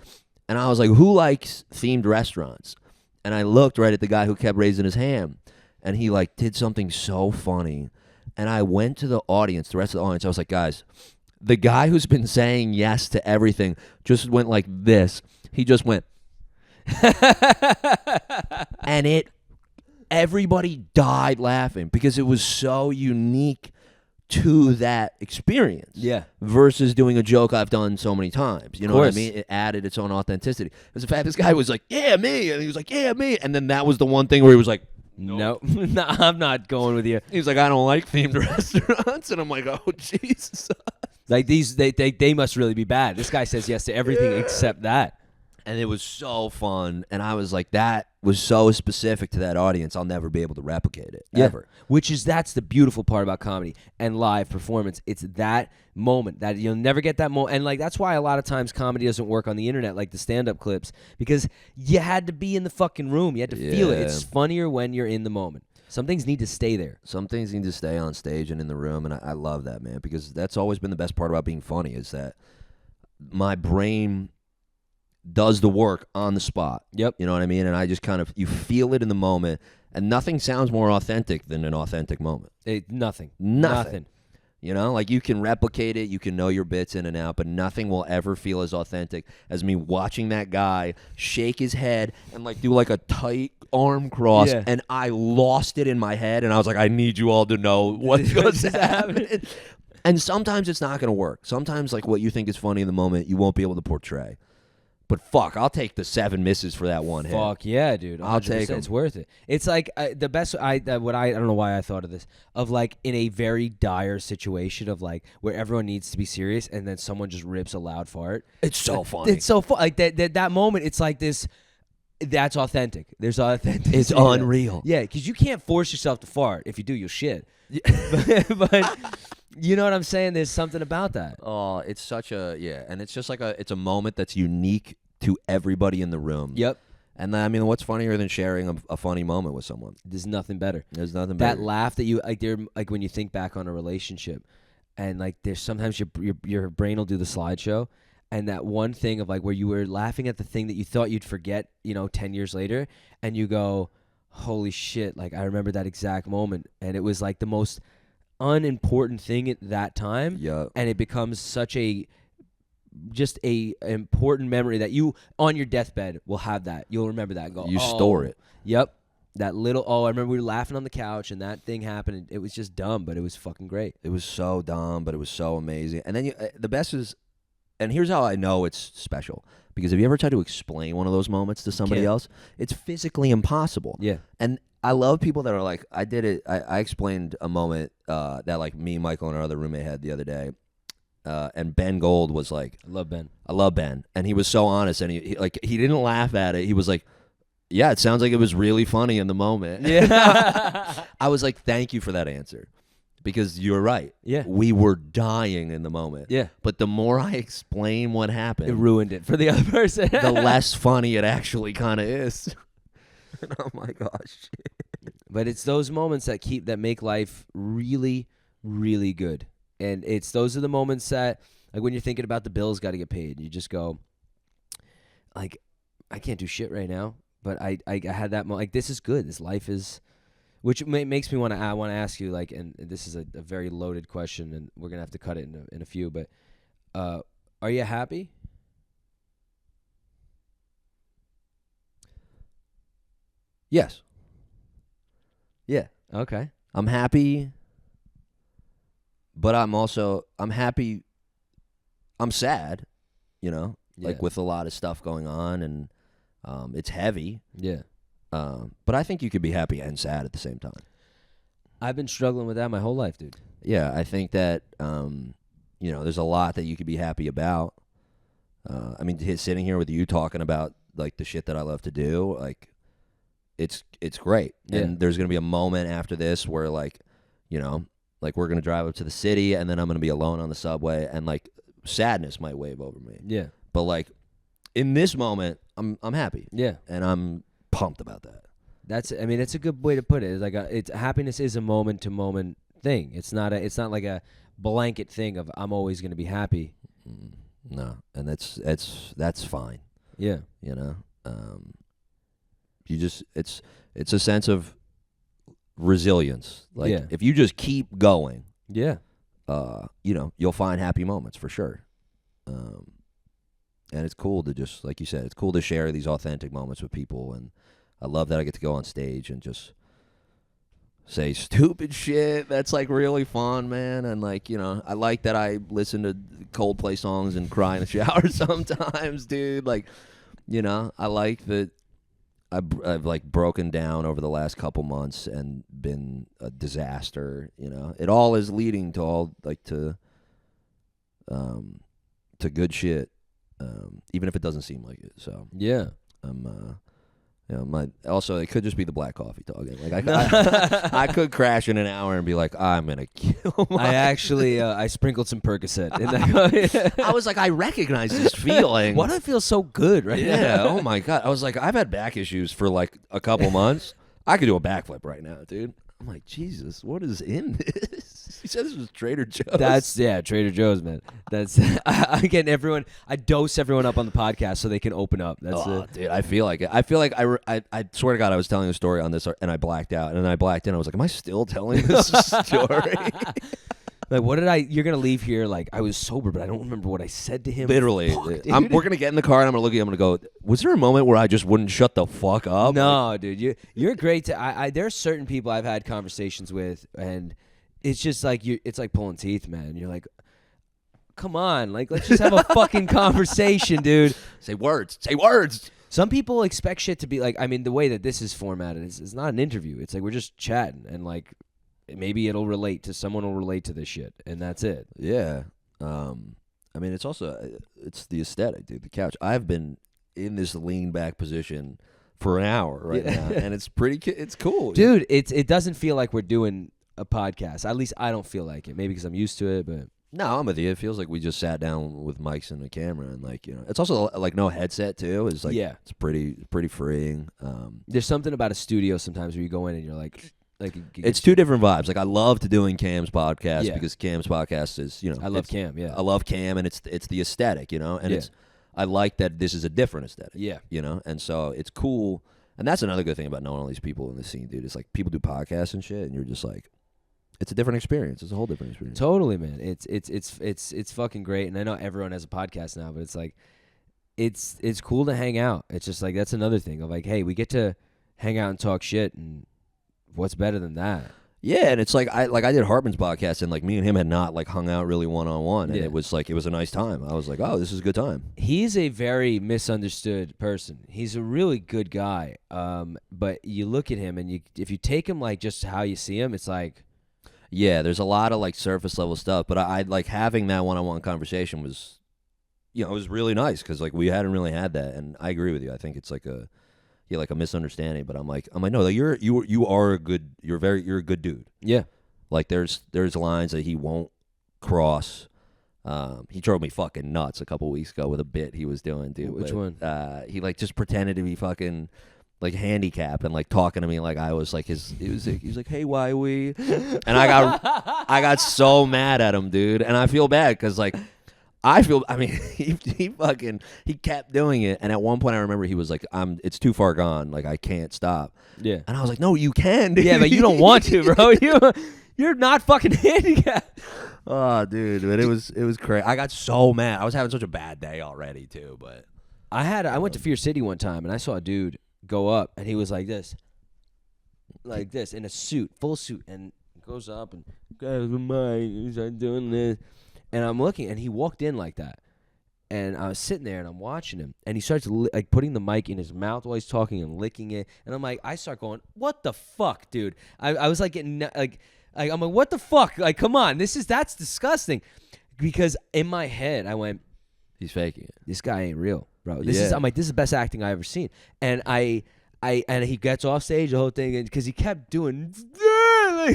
And I was like, who likes themed restaurants? And I looked right at the guy who kept raising his hand, and he like did something so funny. And I went to the audience, the rest of the audience. I was like, guys, the guy who's been saying yes to everything just went like this. He just went. And everybody died laughing because it was so unique to that experience. Yeah. Versus doing a joke I've done so many times. You know what I course. mean? It added its own authenticity. Because the fact this guy was like, yeah, me. And he was like, yeah, me. And then that was the one thing where he was like, no, no, I'm not going with you. he was like, I don't like themed restaurants. And I'm like, oh, Jesus. Like these, they must really be bad. This guy says yes to everything except that. And it was so fun. And I was like, that was so specific to that audience. I'll never be able to replicate it, ever. That's the beautiful part about comedy and live performance. It's that moment that you'll never get that moment. And like, that's why a lot of times comedy doesn't work on the internet, like the stand-up clips, because you had to be in the fucking room. You had to feel it. It's funnier when you're in the moment. Some things need to stay there. Some things need to stay on stage and in the room. And I love that, man, because that's always been the best part about being funny is that my brain does the work on the spot. Yep. You know what I mean? And I just kind of, you feel it in the moment, and nothing sounds more authentic than an authentic moment. Nothing. You know, like you can replicate it, you can know your bits in and out, but nothing will ever feel as authentic as me watching that guy shake his head and like do like a tight arm cross, and I lost it in my head, and I was like, I need you all to know what's going to happen. And sometimes it's not going to work. Sometimes like what you think is funny in the moment, you won't be able to portray. But fuck, I'll take the 7 misses for that one hit. Fuck yeah, dude. 100%. I'll take them. It's worth it. It's like the best. I don't know why I thought of this. Of like in a very dire situation of like where everyone needs to be serious and then someone just rips a loud fart. It's so funny. It's so fun. Like that moment. It's like this. That's authentic. There's authentic. It's unreal. Yeah, because you can't force yourself to fart. If you do, you'll shit. but you know what I'm saying? There's something about that. Oh, it's such a and it's just like it's a moment that's unique to everybody in the room. Yep. And I mean, what's funnier than sharing a funny moment with someone? There's nothing better. There's nothing better. That laugh that you like when you think back on a relationship, and like there's sometimes your brain will do the slideshow, and that one thing of like where you were laughing at the thing that you thought you'd forget, 10 years later, and you go, holy shit, like I remember that exact moment, and it was like the most unimportant thing at that time. Yeah. And it becomes such a important memory that you on your deathbed will have that. You'll remember that and go, you store it. Yep. That little, I remember we were laughing on the couch and that thing happened. And it was just dumb, but it was fucking great. It was so dumb, but it was so amazing. And then the best is, and here's how I know it's special. Because have you ever tried to explain one of those moments to somebody else? It's physically impossible. Yeah. And I love people that are like, I explained a moment that like me, Michael, and our other roommate had the other day. and Ben Gold was like, I love Ben. I love Ben, and he was so honest, and he didn't laugh at it. He was like, yeah, it sounds like it was really funny in the moment. Yeah. I was like, thank you for that answer, because you're right. Yeah. We were dying in the moment. Yeah. But the more I explain what happened, It ruined it for the other person. the less funny it actually kind of is. Oh my gosh. But it's those moments that make life really, really good. And those are the moments that, like, when you're thinking about the bills got to get paid, you just go, like, I can't do shit right now. But I had that moment, like, this is good. This life is, which makes me want to ask you, like, and this is a very loaded question, and we're gonna have to cut it in a few. But are you happy? Yes. Yeah. Okay. I'm happy, but I'm happy. I'm sad, like with a lot of stuff going on, and it's heavy. Yeah. But I think you could be happy and sad at the same time. I've been struggling with that my whole life, dude. Yeah, I think that there's a lot that you could be happy about. I mean, sitting here with you talking about like the shit that I love to do, like it's great. Yeah. And there's gonna be a moment after this where like we're gonna drive up to the city, and then I'm gonna be alone on the subway, and like sadness might wave over me. Yeah. But like in this moment, I'm happy. Yeah. And I'm pumped about that. That's a good way to put it. It's like happiness is a moment to moment thing. It's not like a blanket thing of I'm always going to be happy. No, and that's fine. Yeah. You just it's a sense of resilience. Like if you just keep going, yeah, you'll find happy moments for sure. And it's cool to just, like you said, it's cool to share these authentic moments with people. And I love that I get to go on stage and just say stupid shit. That's like really fun, man. And like, I like that I listen to Coldplay songs and cry in the shower sometimes, dude. Like, I like that I've like broken down over the last couple months and been a disaster. It all is leading to to good shit. Even if it doesn't seem like it. So yeah, also it could just be the black coffee talking. Like I could crash in an hour and be like, I'm gonna kill. I actually I sprinkled some Percocet in that. I was like, I recognize this feeling. Why do I feel so good right now? Yeah. Oh my god. I was like, I've had back issues for like a couple months. I could do a backflip right now, dude. I'm like, Jesus, what is in this? He said this was Trader Joe's. Trader Joe's, man. That's I dose everyone up on the podcast so they can open up. Dude, I feel like it. I feel like I swear to God, I was telling a story on this and I blacked out. And then I blacked in. I was like, am I still telling this story? Like, what did you're going to leave here like, I was sober, but I don't remember what I said to him. Literally. Fuck, we're going to get in the car and I'm going to look at you. I'm going to go, was there a moment where I just wouldn't shut the fuck up? No, dude. You're great. There are certain people I've had conversations with, and it's just like, it's like pulling teeth, man. You're like, come on. Like, let's just have a fucking conversation, dude. Say words. Say words. Some people expect shit to be like, I mean, the way that this is formatted is not an interview. It's like we're just chatting, and like, maybe someone will relate to this shit, and that's it. Yeah. I mean, it's the aesthetic, dude. The couch. I've been in this lean back position for an hour right now, and it's cool. Dude, it doesn't feel like we're doing a podcast. At least I don't feel like it. Maybe because I'm used to it, but no, I'm with you. It feels like we just sat down with mics and a camera, and like, it's also like no headset too. It's like, it's pretty freeing. There's something about a studio sometimes where you go in and you're like it's two different vibes. Like I love to doing Cam's podcast because Cam's podcast is, I love Cam, yeah. I love Cam, and it's the aesthetic, and I like that this is a different aesthetic. Yeah. And so it's cool. And that's another good thing about knowing all these people in the scene, dude. It's like people do podcasts and shit, and you're just like, it's a different experience. It's a whole different experience. Totally, man. It's fucking great. And I know everyone has a podcast now, but it's like it's cool to hang out. It's just like that's another thing of like, hey, we get to hang out and talk shit, and what's better than that? Yeah, and it's like I did Hartman's podcast, and like me and him had not like hung out really one-on-one, and it was a nice time. I was like, oh, this is a good time. He's a very misunderstood person. He's a really good guy, but you look at him, and if you take him like just how you see him, it's like, Yeah, there's a lot of like surface level stuff, but I like having that one-on-one conversation was, it was really nice because like we hadn't really had that, and I agree with you. I think it's like a misunderstanding, but I'm like no, like you're a good dude. Yeah. Like there's lines that he won't cross. He drove me fucking nuts a couple weeks ago with a bit he was doing, dude. Which one? He like just pretended to be fucking like handicapped and like talking to me like I was like he was like, hey, why we? And I got so mad at him, dude. And I feel bad because like he kept doing it, and at one point I remember he was like, it's too far gone, like I can't stop. Yeah. And I was like, no, you can, dude. Yeah, but you don't want to, bro. You're not fucking handicapped. Oh, dude, but it was crazy. I got so mad. I was having such a bad day already too, but I went to Fear City one time and I saw a dude go up and he was like this in a suit, full suit, and goes up and guys, he's doing this. And I'm looking, and he walked in like that. And I was sitting there, and I'm watching him. And he starts like putting the mic in his mouth while he's talking and licking it. And I'm like, I start going, what the fuck, dude? I was like getting like I'm like, what the fuck? Like, come on, that's disgusting. Because in my head, I went, he's faking it. This guy ain't real, bro. I'm like, this is the best acting I ever seen. And and he gets off stage, the whole thing, because he kept doing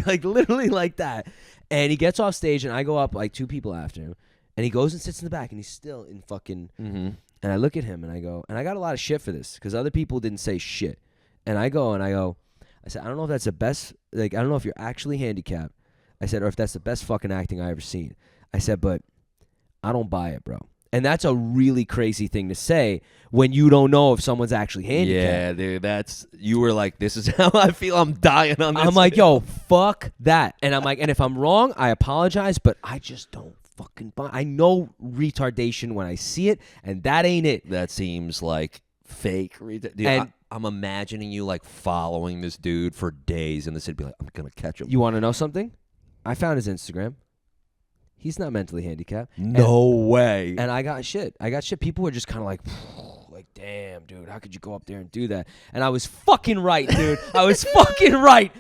like literally like that. And he gets off stage, and I go up like two people after him, and he goes and sits in the back, and he's still in fucking. Mm-hmm. And I look at him, and I go, and I got a lot of shit for this because other people didn't say shit. And I said, I don't know if that's the best. Like, I don't know if you're actually handicapped. I said, or if that's the best fucking acting I ever seen. I said, but I don't buy it, bro. And that's a really crazy thing to say when you don't know if someone's actually handicapped. Yeah, dude, you were like, this is how I feel. I'm dying on this. I'm like, yo, fuck that. And I'm like, and if I'm wrong, I apologize, but I just don't fucking buy. I know retardation when I see it, and that ain't it. That seems like fake. Dude, and I'm imagining you like following this dude for days in the city, be like, I'm gonna catch him. You want to know something? I found his Instagram. He's not mentally handicapped. No way. And I got shit. People were just kind of like, damn, dude, how could you go up there and do that? And I was fucking right, dude. I was fucking right.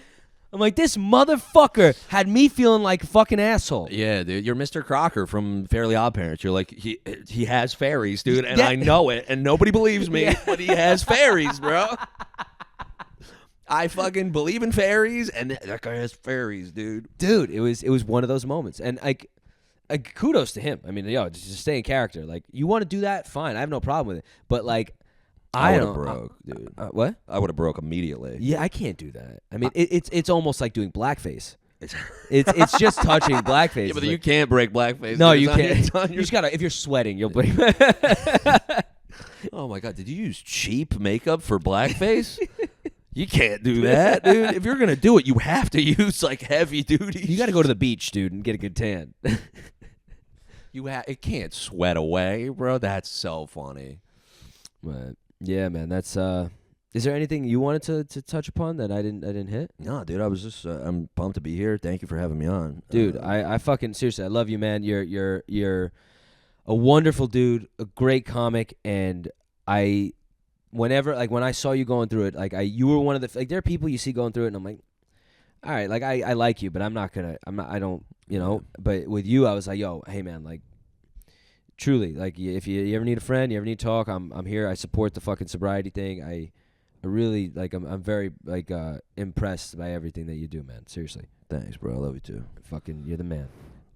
I'm like, this motherfucker had me feeling like a fucking asshole. Yeah, dude. You're Mr. Crocker from Fairly Odd Parents. You're like, he has fairies, dude, and I know it, and nobody believes me, but he has fairies, bro. I fucking believe in fairies, and that guy has fairies, dude. Dude, it was one of those moments. And like kudos to him. I mean, just stay in character. Like, you want to do that? Fine. I have no problem with it. But like, I would have broke, dude. What? I would have broke immediately. Yeah, I can't do that. I mean, it's almost like doing blackface. It's just touching blackface. Yeah, but you can't break blackface. No, you can't. You just gotta. If you're sweating, you'll break. Oh my god! Did you use cheap makeup for blackface? You can't do that, dude. If you're gonna do it, you have to use like heavy duty. You got to go to the beach, dude, and get a good tan. It can't sweat away, bro. That's so funny. But yeah, man. That's. Is there anything you wanted to touch upon that I didn't hit? No, dude. I was just. I'm pumped to be here. Thank you for having me on, dude. I fucking seriously. I love you, man. You're a wonderful dude, a great comic, and when I saw you going through it, you were one of the there are people you see going through it, and I'm like, all right, like I like you, but I don't, But with you, I was like, yo, hey man, like, truly, like, if you ever need a friend, you ever need to talk, I'm here. I support the fucking sobriety thing. I really like. I'm very like impressed by everything that you do, man. Seriously. Thanks, bro. I love you too. Fucking, you're the man.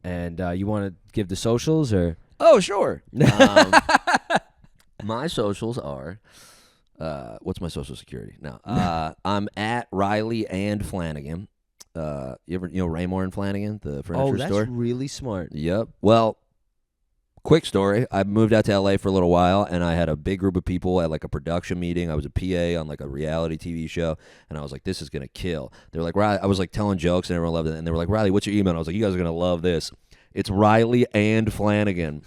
And you want to give the socials or? Oh, sure. My socials are. What's my social security? No. I'm at Riley and Flanagan. You ever Raymore and Flanagan, the furniture store? Oh, that's really smart. Yep. Well, quick story. I moved out to LA for a little while, and I had a big group of people at like a production meeting. I was a PA on like a reality TV show, and I was like, this is gonna kill. They're like, Riley. I was like telling jokes, and everyone loved it. And they were like, Riley, what's your email? And I was like, you guys are gonna love this. It's Riley and Flanagan.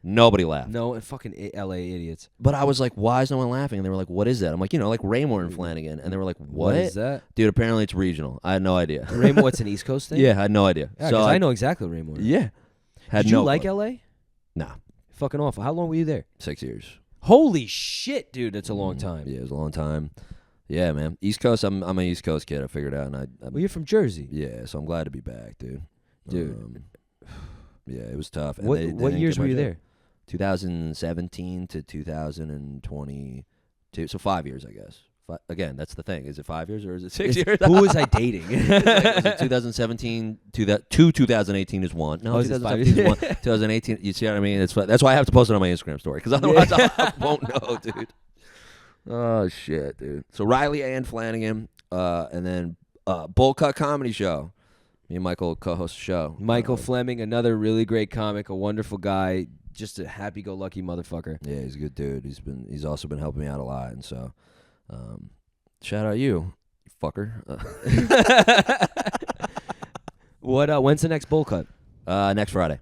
Nobody laughed. No, fucking LA idiots. But I was like, why is no one laughing? And they were like, what is that? I'm like, like Raymore and Flanagan. And they were like, what is that? Dude, apparently it's regional. I had no idea. Raymore, what's an East Coast thing? Yeah, I had no idea. Yeah, so I know exactly Raymore. Yeah. Did you like LA? Nah. Fucking awful. How long were you there? 6 years. Holy shit, dude. That's a long time. Yeah, it was a long time. Yeah, man. East Coast. I'm an East Coast kid. I figured out, and Well, you're from Jersey. yeah. So I'm glad to be back, dude. Yeah, it was tough. And What they what didn't years get my were you job. there? 2017 to 2022. So 5 years, I guess. Again, that's the thing. Is it 5 years or is it 6 years? Who was I dating? Was it 2017 to 2018 is one. No, Oh, it's 2017 is 5 one. 2018. You see what I mean? That's why I have to post it on my Instagram story because otherwise I won't know, dude. Oh shit, dude. So Riley and Flanagan, and then Bowl Cut Comedy Show. Me and Michael co-host the show. Michael Fleming, another really great comic, a wonderful guy, just a happy-go-lucky motherfucker. Yeah, he's a good dude. He's also been helping me out a lot, and so shout out you fucker. What? When's the next bowl cut? Next Friday.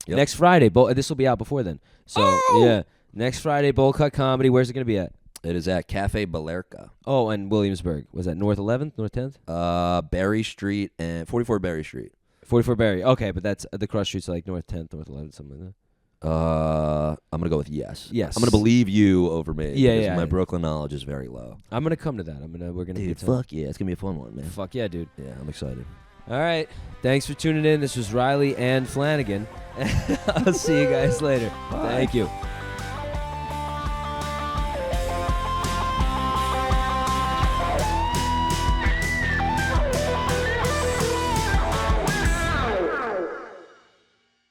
Yep. Next Friday. This will be out before then. So yeah, next Friday, bowl cut comedy. Where's it gonna be at? It is at Cafe Balerka. Oh, and Williamsburg. Was that North 11th, North 10th? Berry Street and 44 Berry Street. 44 Berry. Okay, but that's the cross streets like North 10th, North 11th, something like that. I'm gonna go with yes. Yes. I'm gonna believe you over me. Yeah, because yeah. My Brooklyn knowledge is very low. I'm gonna come to that. We're gonna Dude, be fuck yeah, it's gonna be a fun one, man. Fuck yeah, dude. Yeah, I'm excited. All right. Thanks for tuning in. This was Riley and Flanagan. I'll see you guys later. Bye. Thank you.